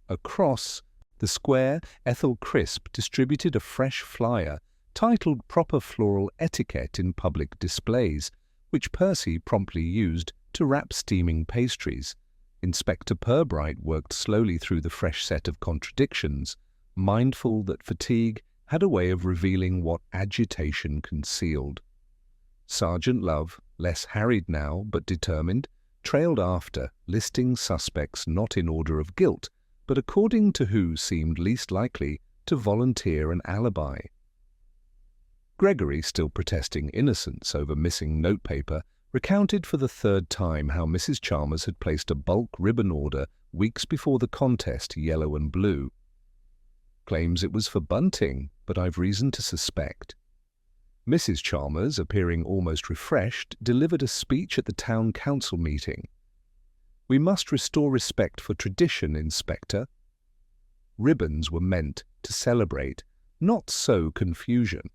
Across the square, Ethel Crisp distributed a fresh flyer titled "Proper Floral Etiquette in Public Displays," which Percy promptly used to wrap steaming pastries. Inspector Purbright worked slowly through the fresh set of contradictions, mindful that fatigue had a way of revealing what agitation concealed. Sergeant Love, less harried now but determined, trailed after, listing suspects not in order of guilt, but according to who seemed least likely to volunteer an alibi. Gregory, still protesting innocence over missing notepaper, recounted for the third time how Mrs. Chalmers had placed a bulk ribbon order weeks before the contest, yellow and blue. Claims it was for bunting, but I've reason to suspect. Mrs. Chalmers, appearing almost refreshed, delivered a speech at the town council meeting. "We must restore respect for tradition, Inspector." Ribbons were meant to celebrate, not sow confusion.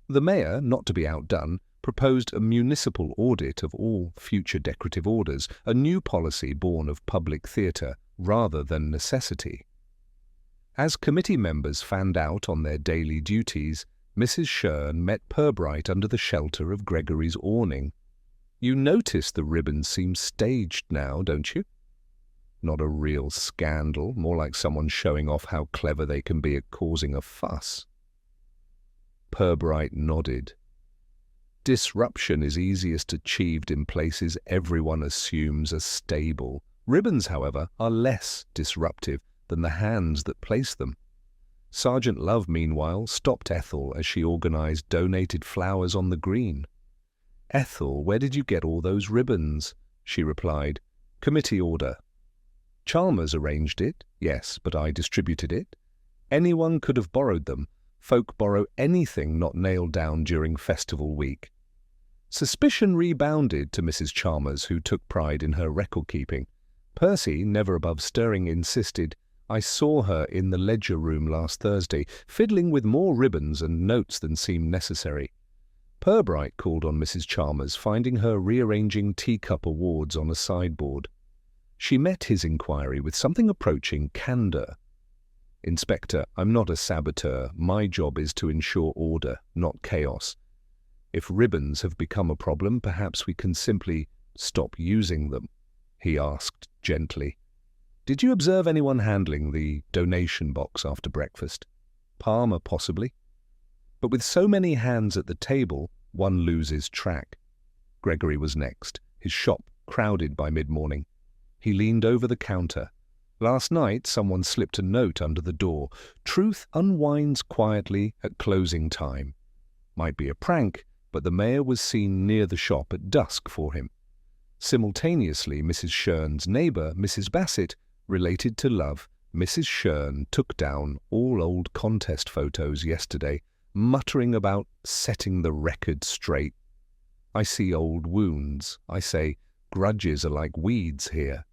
The mayor, not to be outdone, proposed a municipal audit of all future decorative orders, a new policy born of public theatre rather than necessity. As committee members fanned out on their daily duties, Mrs. Shern met Purbright under the shelter of Gregory's awning. "You notice the ribbons seem staged now, don't you?" "Not a real scandal, more like someone showing off how clever they can be at causing a fuss." Purbright nodded. "Disruption is easiest achieved in places everyone assumes are stable. Ribbons, however, are less disruptive than the hands that place them." Sergeant Love, meanwhile, stopped Ethel as she organised donated flowers on the green. "Ethel, where did you get all those ribbons?" she replied. "Committee order." "Chalmers arranged it." "Yes, but I distributed it." "Anyone could have borrowed them. Folk borrow anything not nailed down during festival week." Suspicion rebounded to Mrs. Chalmers, who took pride in her record-keeping. Percy, never above stirring, insisted, "I saw her in the ledger room last Thursday, fiddling with more ribbons and notes than seemed necessary." Purbright called on Mrs. Chalmers, finding her rearranging teacup awards on a sideboard. She met his inquiry with something approaching candour. "Inspector, I'm not a saboteur. My job is to ensure order, not chaos. If ribbons have become a problem, perhaps we can simply stop using them," he asked gently. "Did you observe anyone handling the donation box after breakfast?" "Palmer, possibly. But with so many hands at the table, one loses track." Gregory was next, his shop crowded by mid-morning. He leaned over the counter. "Last night someone slipped a note under the door. Truth unwinds quietly at closing time. Might be a prank, but the mayor was seen near the shop at dusk for him." Simultaneously, Mrs. Shern's neighbour, Mrs. Bassett, related to Love. "Mrs. Shern took down all old contest photos yesterday, muttering about setting the record straight. I see old wounds. I say, grudges are like weeds here."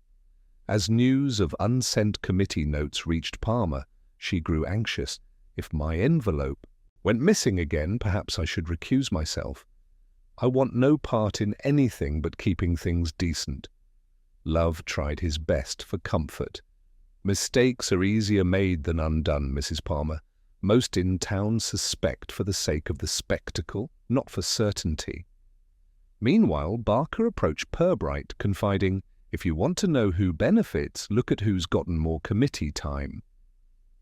As news of unsent committee notes reached Palmer, she grew anxious. "If my envelope went missing again, perhaps I should recuse myself. I want no part in anything but keeping things decent." Love tried his best for comfort. "Mistakes are easier made than undone, Mrs. Palmer. Most in town suspect for the sake of the spectacle, not for certainty." Meanwhile, Barker approached Purbright, confiding, "If you want to know who benefits, look at who's gotten more committee time.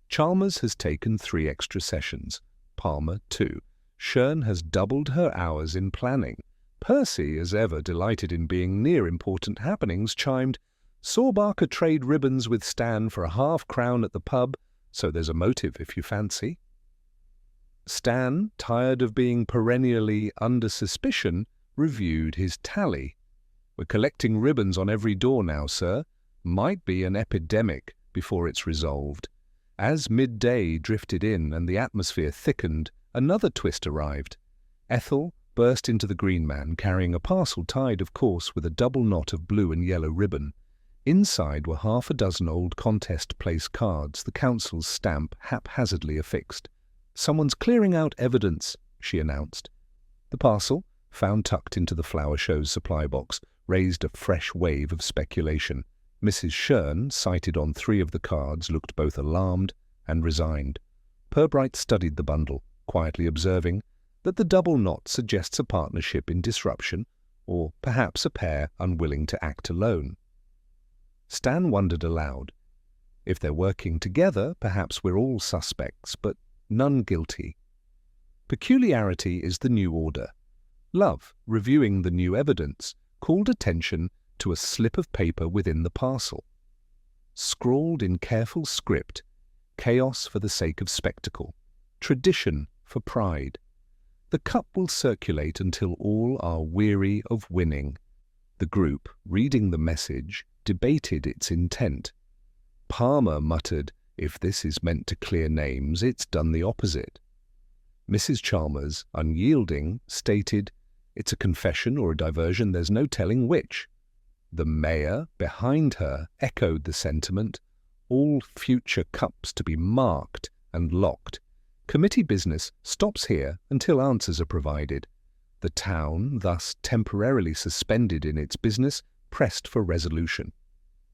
Chalmers has taken 3 extra sessions. Palmer 2. Shern has doubled her hours in planning. Percy, as ever delighted in being near important happenings, chimed, "Saw Barker trade ribbons with Stan for a half-crown at the pub, so there's a motive if you fancy." Stan, tired of being perennially under suspicion, reviewed his tally. "We're collecting ribbons on every door now, sir. Might be an epidemic before it's resolved." As midday drifted in and the atmosphere thickened, another twist arrived. Ethel burst into the Green Man, carrying a parcel tied, of course, with a double knot of blue and yellow ribbon. Inside were half a dozen old contest place cards, the council's stamp haphazardly affixed. "Someone's clearing out evidence," she announced. The parcel, found tucked into the flower show's supply box, raised a fresh wave of speculation. Mrs. Shern, sighted on 3 of the cards, looked both alarmed and resigned. Purbright studied the bundle, quietly observing that the double knot suggests a partnership in disruption, or perhaps a pair unwilling to act alone. Stan wondered aloud. If they're working together, perhaps we're all suspects, but none guilty. Peculiarity is the new order. Love, reviewing the new evidence, called attention to a slip of paper within the parcel. Scrawled in careful script, chaos for the sake of spectacle, tradition for pride. The cup will circulate until all are weary of winning. The group, reading the message, debated its intent. Palmer muttered, "If this is meant to clear names, it's done the opposite." Mrs. Chalmers, unyielding, stated, "It's a confession or a diversion, there's no telling which." The mayor, behind her, echoed the sentiment, "All future cups to be marked and locked. Committee business stops here until answers are provided." The town, thus temporarily suspended in its business, pressed for resolution.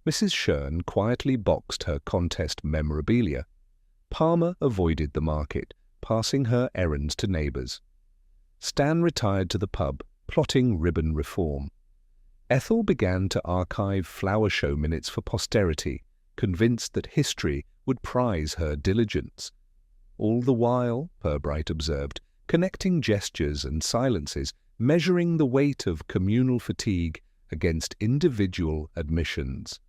Mrs. Shern quietly boxed her contest memorabilia. Palmer avoided the market, passing her errands to neighbours. Stan retired to the pub, plotting ribbon reform. Ethel began to archive flower show minutes for posterity, convinced that history would prize her diligence. All the while, Purbright observed, connecting gestures and silences, measuring the weight of communal fatigue against individual admissions.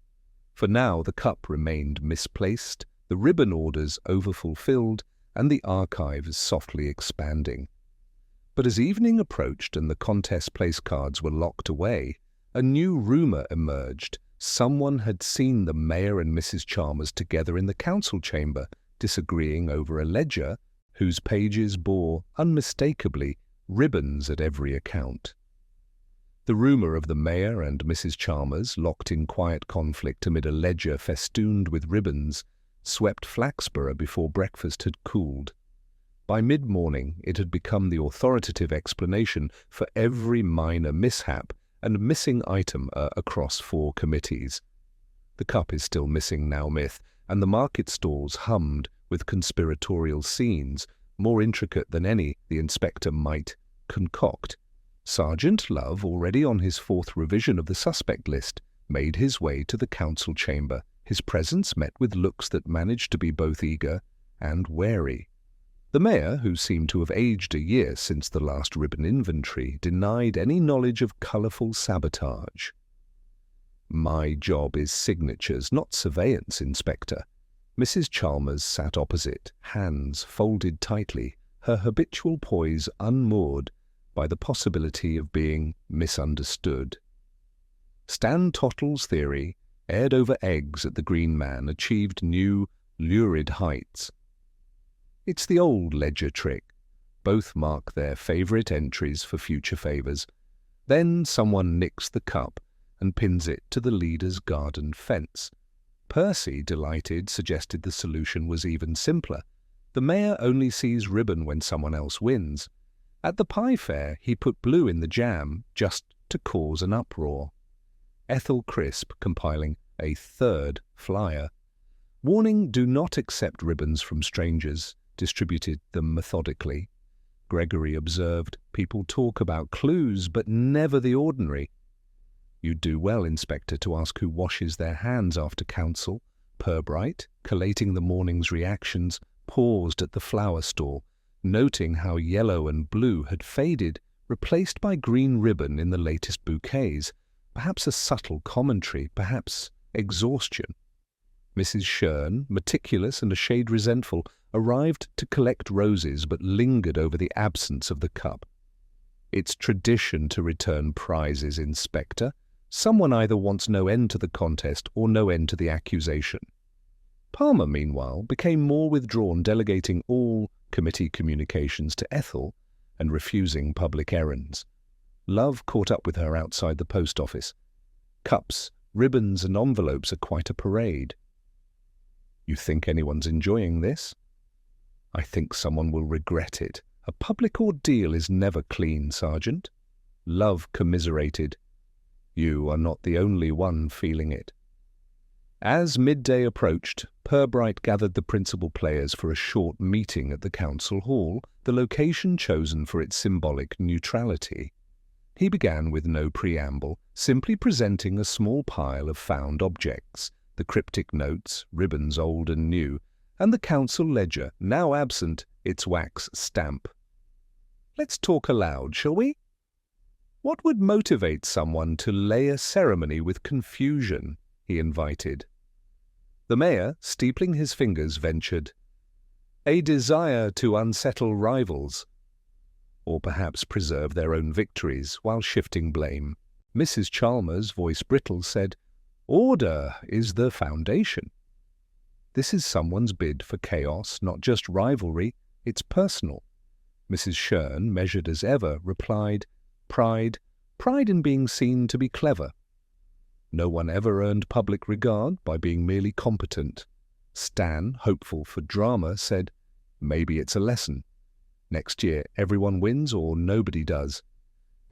For now the cup remained misplaced, the ribbon orders overfulfilled, and the archives softly expanding. But as evening approached and the contest place cards were locked away, a new rumour emerged. Someone had seen the Mayor and Mrs. Chalmers together in the council chamber, disagreeing over a ledger whose pages bore, unmistakably, ribbons at every account. The rumour of the Mayor and Mrs. Chalmers, locked in quiet conflict amid a ledger festooned with ribbons, swept Flaxborough before breakfast had cooled. By mid-morning it had become the authoritative explanation for every minor mishap and missing item across 4 committees. The cup is still missing now myth, and the market stalls hummed with conspiratorial scenes, more intricate than any the inspector might concoct. Sergeant Love, already on his 4th revision of the suspect list, made his way to the council chamber, his presence met with looks that managed to be both eager and wary. The Mayor, who seemed to have aged a year since the last ribbon inventory, denied any knowledge of colourful sabotage. "My job is signatures, not surveillance, Inspector." Mrs. Chalmers sat opposite, hands folded tightly, her habitual poise unmoored by the possibility of being misunderstood. Stan Tottle's theory, aired over eggs at the Green Man, achieved new, lurid heights. It's the old ledger trick. Both mark their favourite entries for future favours. Then someone nicks the cup and pins it to the leader's garden fence. Percy, delighted, suggested the solution was even simpler. The Mayor only sees ribbon when someone else wins. At the pie fair, he put blue in the jam just to cause an uproar. Ethel Crisp compiling a 3rd flyer. Warning: do not accept ribbons from strangers. Distributed them methodically. Gregory observed, people talk about clues, but never the ordinary. You'd do well, Inspector, to ask who washes their hands after council. Purbright, collating the morning's reactions, paused at the flower stall, noting how yellow and blue had faded, replaced by green ribbon in the latest bouquets. Perhaps a subtle commentary, perhaps exhaustion. Mrs. Shern, meticulous and a shade resentful, arrived to collect roses but lingered over the absence of the cup. It's tradition to return prizes, Inspector. Someone either wants no end to the contest or no end to the accusation. Palmer, meanwhile, became more withdrawn, delegating all committee communications to Ethel and refusing public errands. Love caught up with her outside the post office. Cups, ribbons and envelopes are quite a parade. You think anyone's enjoying this? I think someone will regret it. A public ordeal is never clean, Sergeant. Love commiserated. You are not the only one feeling it. As midday approached, Purbright gathered the principal players for a short meeting at the council hall, the location chosen for its symbolic neutrality. He began with no preamble, simply presenting a small pile of found objects, the cryptic notes, ribbons old and new, and the council ledger, now absent, its wax stamp. Let's talk aloud, shall we? What would motivate someone to lay a ceremony with confusion? He invited. The Mayor, steepling his fingers, ventured, a desire to unsettle rivals, or perhaps preserve their own victories while shifting blame. Mrs. Chalmers, voice brittle, said, order is the foundation. This is someone's bid for chaos, not just rivalry, it's personal. Mrs. Shern, measured as ever, replied, pride in being seen to be clever. No one ever earned public regard by being merely competent. Stan, hopeful for drama, said, maybe it's a lesson. Next year everyone wins or nobody does.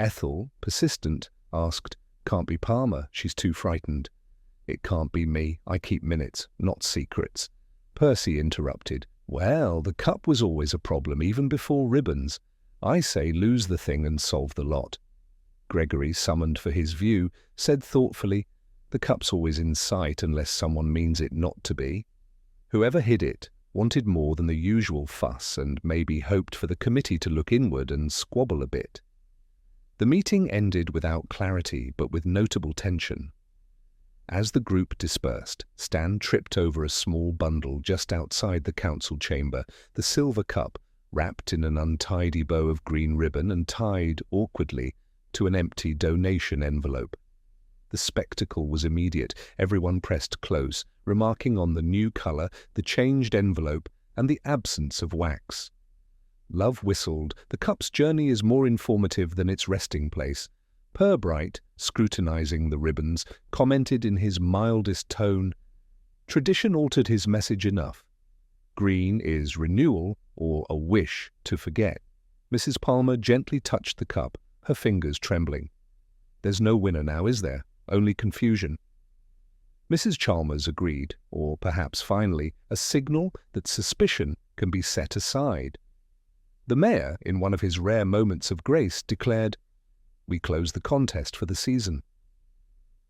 Ethel, persistent, asked, "Can't be Palmer, she's too frightened." "It can't be me, I keep minutes, not secrets." Percy interrupted, "Well, the cup was always a problem, even before ribbons. I say lose the thing and solve the lot." Gregory, summoned for his view, said thoughtfully, "The cup's always in sight unless someone means it not to be." Whoever hid it wanted more than the usual fuss and maybe hoped for the committee to look inward and squabble a bit. The meeting ended without clarity but with notable tension. As the group dispersed, Stan tripped over a small bundle just outside the council chamber, the silver cup, wrapped in an untidy bow of green ribbon and tied, awkwardly, to an empty donation envelope. The spectacle was immediate. Everyone pressed close, remarking on the new colour, the changed envelope, and the absence of wax. Love whistled, "The cup's journey is more informative than its resting place." Purbright, scrutinizing the ribbons, commented in his mildest tone, "Tradition altered his message enough. Green is renewal or a wish to forget." Mrs. Palmer gently touched the cup, her fingers trembling. "There's no winner now, is there? Only confusion." Mrs. Chalmers agreed, or perhaps finally, a signal that suspicion can be set aside. The mayor, in one of his rare moments of grace, declared, "We close the contest for the season.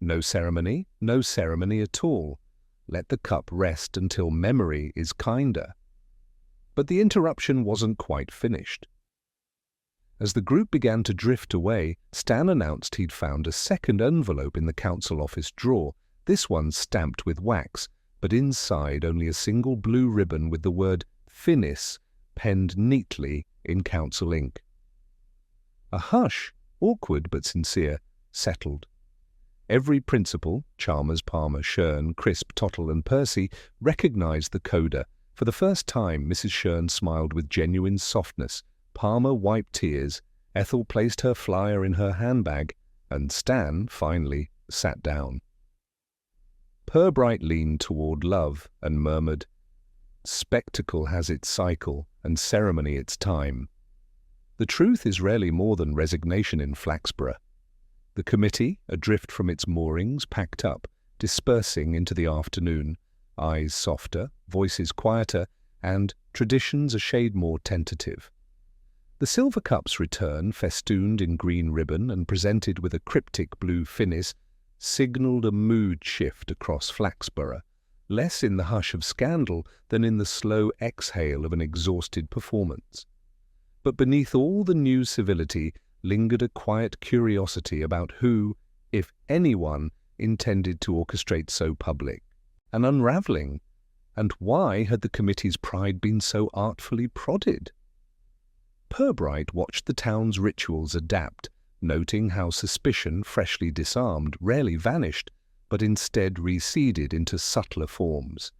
No ceremony at all. Let the cup rest until memory is kinder." But the interruption wasn't quite finished. As the group began to drift away, Stan announced he'd found a second envelope in the council office drawer, this one stamped with wax, but inside only a single blue ribbon with the word "Finis" penned neatly in council ink. A hush, awkward but sincere, settled. Every principal, Chalmers, Palmer, Shern, Crisp, Tottle and Percy, recognized the coda. For the first time, Mrs. Shern smiled with genuine softness. Palmer wiped tears, Ethel placed her flyer in her handbag, and Stan, finally, sat down. Purbright leaned toward Love and murmured, "Spectacle has its cycle, and ceremony its time." The truth is rarely more than resignation in Flaxborough. The committee, adrift from its moorings, packed up, dispersing into the afternoon, eyes softer, voices quieter, and traditions a shade more tentative. The silver cup's return, festooned in green ribbon and presented with a cryptic blue finis, signalled a mood shift across Flaxborough, less in the hush of scandal than in the slow exhale of an exhausted performance. But beneath all the new civility lingered a quiet curiosity about who, if anyone, intended to orchestrate so public an unravelling, and why had the committee's pride been so artfully prodded? Purbright watched the town's rituals adapt, noting how suspicion, freshly disarmed, rarely vanished, but instead receded into subtler forms.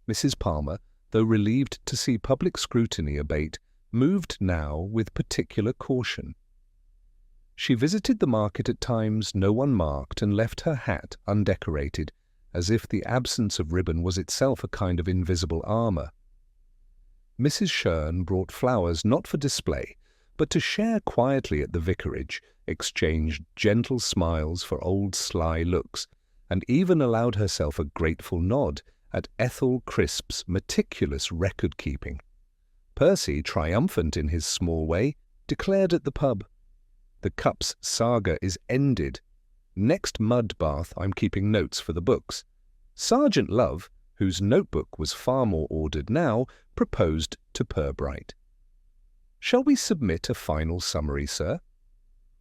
Mrs. Palmer, though relieved to see public scrutiny abate, moved now with particular caution. She visited the market at times no one marked and left her hat undecorated, as if the absence of ribbon was itself a kind of invisible armour. Mrs. Shern brought flowers not for display, but to share quietly at the vicarage, exchanged gentle smiles for old sly looks, and even allowed herself a grateful nod at Ethel Crisp's meticulous record-keeping. Percy, triumphant in his small way, declared at the pub, "The cup's saga is ended. Next mud bath I'm keeping notes for the books." Sergeant Love, whose notebook was far more ordered now, proposed to Purbright, "Shall we submit a final summary, sir?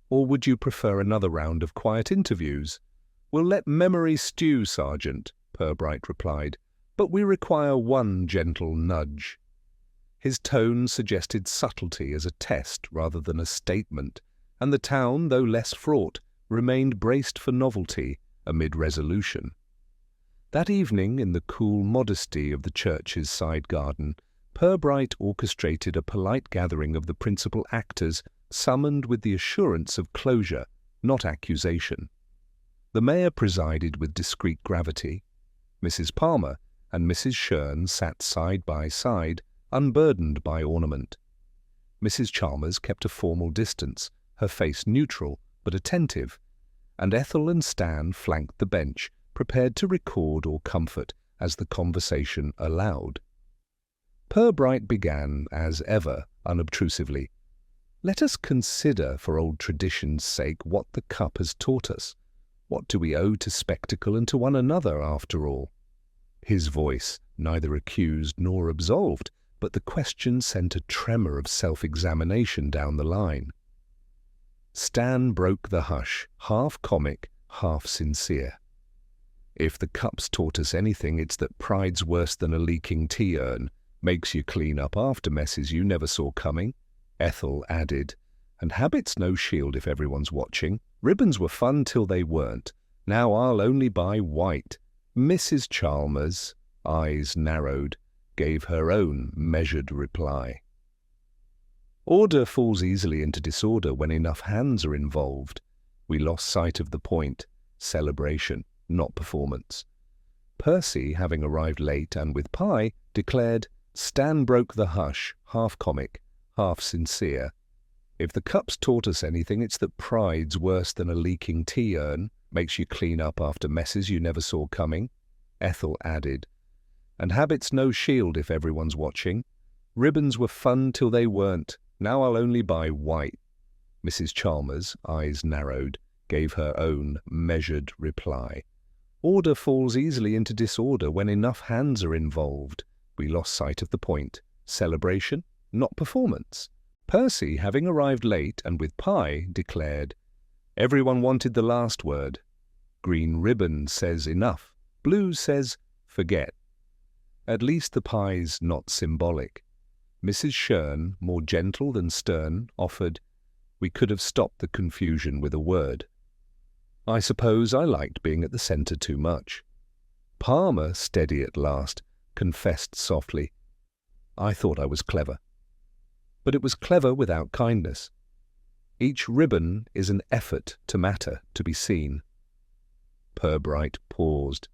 Or would you prefer another round of quiet interviews?" "We'll let memory stew, Sergeant," Purbright replied, "but we require one gentle nudge." His tone suggested subtlety as a test rather than a statement, and the town, though less fraught, remained braced for novelty amid resolution. That evening, in the cool modesty of the church's side garden, Purbright orchestrated a polite gathering of the principal actors, summoned with the assurance of closure, not accusation. The mayor presided with discreet gravity. Mrs. Palmer and Mrs. Shern sat side by side, unburdened by ornament. Mrs. Chalmers kept a formal distance, her face neutral but attentive, and Ethel and Stan flanked the bench, prepared to record or comfort as the conversation allowed. Purbright began, as ever, unobtrusively. "Let us consider, for old tradition's sake, what the cup has taught us. What do we owe to spectacle and to one another, after all?" His voice, neither accused nor absolved, but the question sent a tremor of self-examination down the line. Stan broke the hush, half comic, half sincere. "If the cup's taught us anything, it's that pride's worse than a leaking tea-urn, makes you clean up after messes you never saw coming," Ethel added. "And habit's no shield if everyone's watching. Ribbons were fun till they weren't. Now I'll only buy white." Mrs. Chalmers, eyes narrowed, gave her own measured reply. "Order falls easily into disorder when enough hands are involved. We lost sight of the point. Celebration, not performance." Percy, having arrived late and with pie, declared, Stan broke the hush, half comic, half sincere. "If the cup's taught us anything, it's that pride's worse than a leaking tea-urn, makes you clean up after messes you never saw coming," Ethel added. "And habit's no shield if everyone's watching. Ribbons were fun till they weren't. Now I'll only buy white." Mrs. Chalmers, eyes narrowed, gave her own measured reply. "Order falls easily into disorder when enough hands are involved. We lost sight of the point. Celebration, not performance." Percy, having arrived late and with pie, declared, "Everyone wanted the last word. Green ribbon says enough. Blue says forget." At least the pie's not symbolic. Mrs. Shern, more gentle than stern, offered, "We could have stopped the confusion with a word." I suppose I liked being at the centre too much. Palmer, steady at last, confessed softly, "I thought I was clever." But it was clever without kindness. Each ribbon is an effort to matter, to be seen. Purbright paused.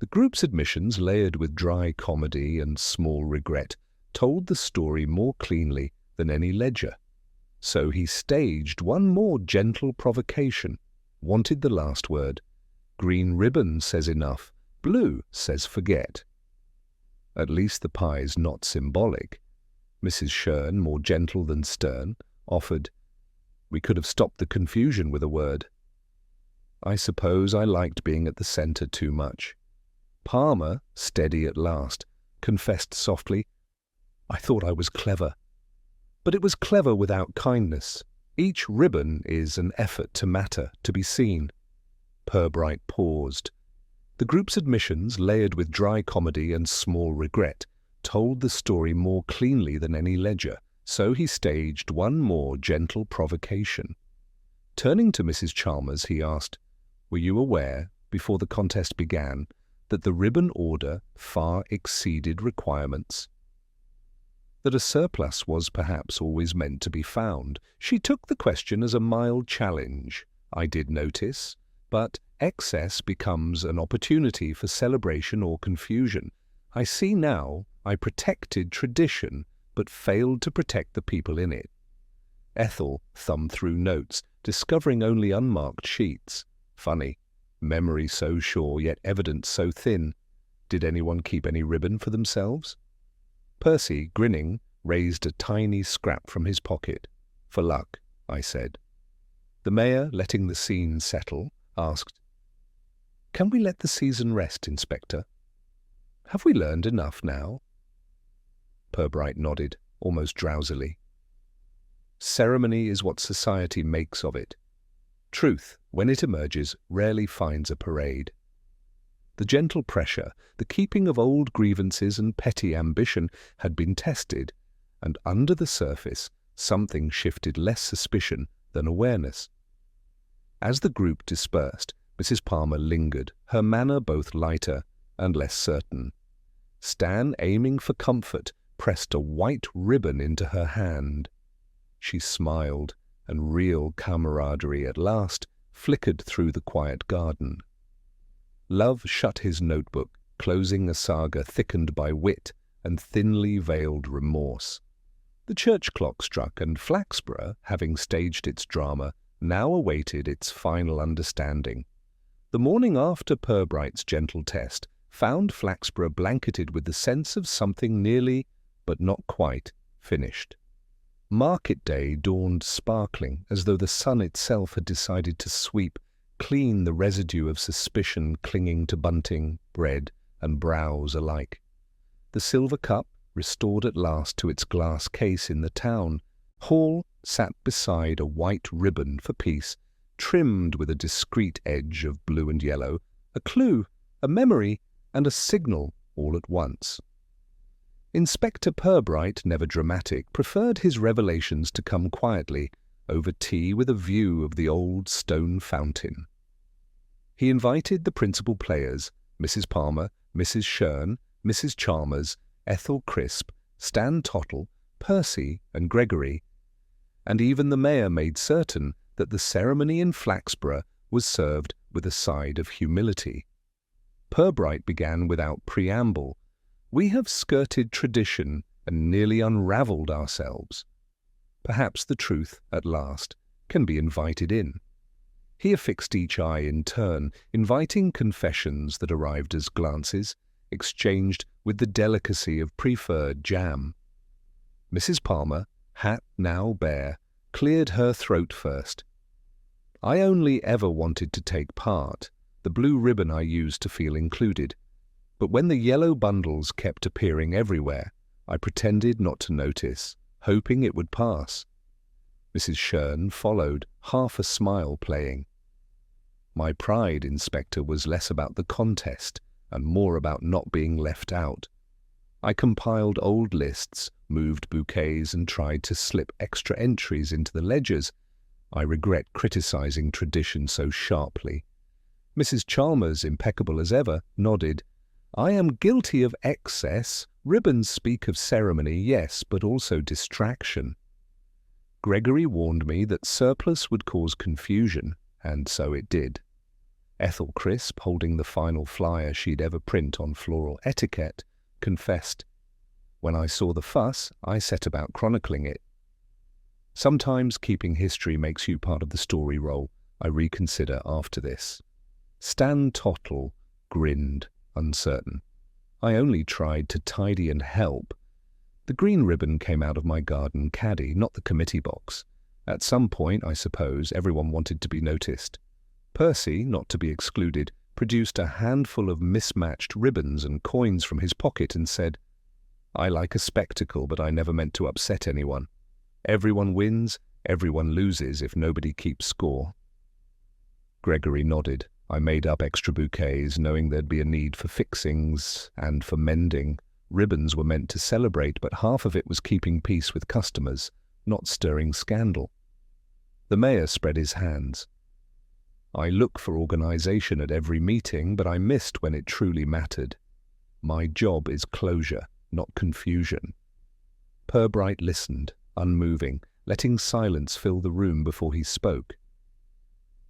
The group's admissions, layered with dry comedy and small regret, told the story more cleanly than any ledger. So he staged one more gentle provocation, wanted the last word. Green ribbon says enough, blue says forget. At least the pie's not symbolic. Mrs. Shern, more gentle than stern, offered, "We could have stopped the confusion with a word." I suppose I liked being at the centre too much. Palmer, steady at last, confessed softly, "I thought I was clever." But it was clever without kindness. Each ribbon is an effort to matter, to be seen. Purbright paused. The group's admissions, layered with dry comedy and small regret, told the story more cleanly than any ledger, so he staged one more gentle provocation. Turning to Mrs. Chalmers, he asked, "Were you aware, before the contest began, that the ribbon order far exceeded requirements? That a surplus was perhaps always meant to be found?" She took the question as a mild challenge. I did notice, but excess becomes an opportunity for celebration or confusion. I see now I protected tradition, but failed to protect the people in it. Ethel thumbed through notes, discovering only unmarked sheets. Funny. Memory so sure, yet evidence so thin. Did anyone keep any ribbon for themselves? Percy, grinning, raised a tiny scrap from his pocket. "For luck," I said. The mayor, letting the scene settle, asked, "Can we let the season rest, Inspector? Have we learned enough now?" Purbright nodded, almost drowsily. "Ceremony is what society makes of it. Truth, when it emerges, rarely finds a parade. The gentle pressure, the keeping of old grievances and petty ambition had been tested, and under the surface something shifted less suspicion than awareness." As the group dispersed, Mrs. Palmer lingered, her manner both lighter and less certain. Stan, aiming for comfort, pressed a white ribbon into her hand. She smiled, and real camaraderie at last flickered through the quiet garden. Love shut his notebook, closing a saga thickened by wit and thinly veiled remorse. The church clock struck, and Flaxborough, having staged its drama, now awaited its final understanding. The morning after Purbright's gentle test found Flaxborough blanketed with the sense of something nearly, but not quite, finished. Market day dawned sparkling, as though the sun itself had decided to sweep clean the residue of suspicion clinging to bunting, bread, and brows alike. The silver cup, restored at last to its glass case in the town hall, sat beside a white ribbon for peace, trimmed with a discreet edge of blue and yellow, a clue, a memory, and a signal all at once. Inspector Purbright, never dramatic, preferred his revelations to come quietly, over tea with a view of the old stone fountain. He invited the principal players, Mrs. Palmer, Mrs. Sherne, Mrs. Chalmers, Ethel Crisp, Stan Tottle, Percy, and Gregory, and even the mayor made certain that the ceremony in Flaxborough was served with a side of humility. Purbright began without preamble. We have skirted tradition and nearly unravelled ourselves. Perhaps the truth, at last, can be invited in. He affixed each eye in turn, inviting confessions that arrived as glances, exchanged with the delicacy of preferred jam. Mrs. Palmer, hat now bare, cleared her throat first. I only ever wanted to take part, the blue ribbon I used to feel included. But when the yellow bundles kept appearing everywhere, I pretended not to notice, hoping it would pass. Mrs. Sherne followed, half a smile playing. My pride, Inspector, was less about the contest and more about not being left out. I compiled old lists, moved bouquets, and tried to slip extra entries into the ledgers. I regret criticizing tradition so sharply. Mrs. Chalmers, impeccable as ever, nodded. I am guilty of excess. Ribbons speak of ceremony, yes, but also distraction. Gregory warned me that surplus would cause confusion, and so it did. Ethel Crisp, holding the final flyer she'd ever print on floral etiquette, confessed, "When I saw the fuss, I set about chronicling it." Sometimes keeping history makes you part of the story role, I reconsider after this. Stan Tottle grinned, uncertain. I only tried to tidy and help. The green ribbon came out of my garden caddy, not the committee box. At some point, I suppose, everyone wanted to be noticed. Percy, not to be excluded, produced a handful of mismatched ribbons and coins from his pocket and said, "I like a spectacle, but I never meant to upset anyone. Everyone wins, everyone loses if nobody keeps score." Gregory nodded. I made up extra bouquets, knowing there'd be a need for fixings and for mending. Ribbons were meant to celebrate, but half of it was keeping peace with customers, not stirring scandal. The mayor spread his hands. I look for organization at every meeting, but I missed when it truly mattered. My job is closure, not confusion. Purbright listened, unmoving, letting silence fill the room before he spoke.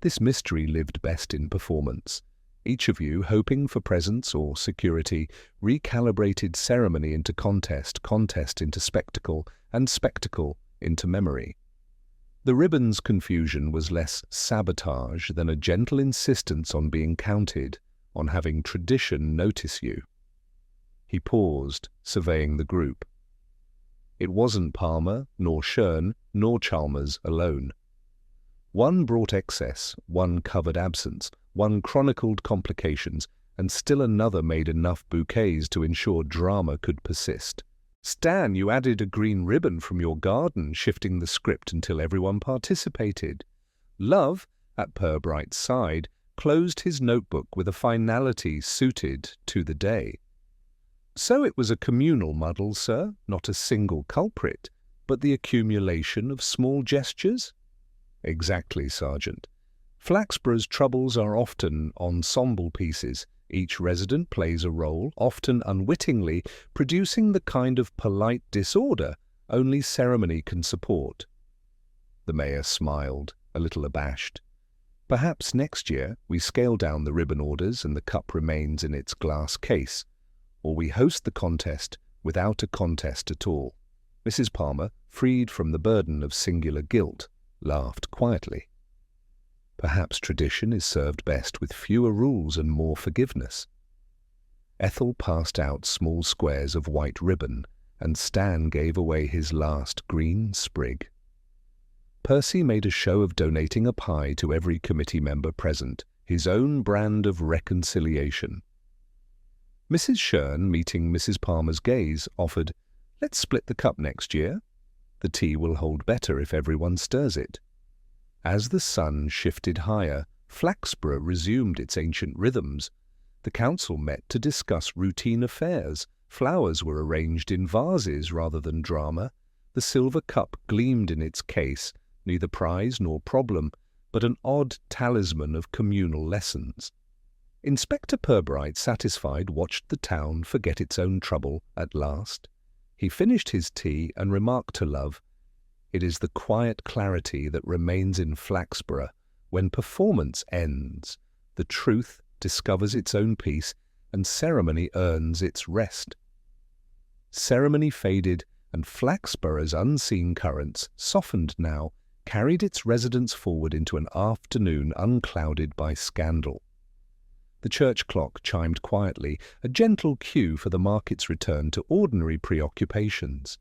This mystery lived best in performance. Each of you, hoping for presence or security, recalibrated ceremony into contest, contest into spectacle, and spectacle into memory. The ribbon's confusion was less sabotage than a gentle insistence on being counted, on having tradition notice you. He paused, surveying the group. It wasn't Palmer, nor Sherne, nor Chalmers alone. One brought excess, one covered absence, one chronicled complications, and still another made enough bouquets to ensure drama could persist. Stan, you added a green ribbon from your garden, shifting the script until everyone participated. Love, at Purbright's side, closed his notebook with a finality suited to the day. So it was a communal muddle, sir, not a single culprit, but the accumulation of small gestures? Exactly, Sergeant. Flaxborough's troubles are often ensemble pieces. Each resident plays a role, often unwittingly, producing the kind of polite disorder only ceremony can support. The mayor smiled, a little abashed. Perhaps next year we scale down the ribbon orders and the cup remains in its glass case, or we host the contest without a contest at all. Mrs. Palmer, freed from the burden of singular guilt, laughed quietly. Perhaps tradition is served best with fewer rules and more forgiveness. Ethel passed out small squares of white ribbon, and Stan gave away his last green sprig. Percy made a show of donating a pie to every committee member present, his own brand of reconciliation. Mrs. Shern, meeting Mrs. Palmer's gaze, offered, "Let's split the cup next year. The tea will hold better if everyone stirs it." As the sun shifted higher, Flaxborough resumed its ancient rhythms. The council met to discuss routine affairs. Flowers were arranged in vases rather than drama. The silver cup gleamed in its case, neither prize nor problem, but an odd talisman of communal lessons. Inspector Purbright, satisfied, watched the town forget its own trouble at last. He finished his tea and remarked to Love, "It is the quiet clarity that remains in Flaxborough. When performance ends, the truth discovers its own peace, and ceremony earns its rest." Ceremony faded, and Flaxborough's unseen currents, softened now, carried its residents forward into an afternoon unclouded by scandal. The church clock chimed quietly, a gentle cue for the market's return to ordinary preoccupations.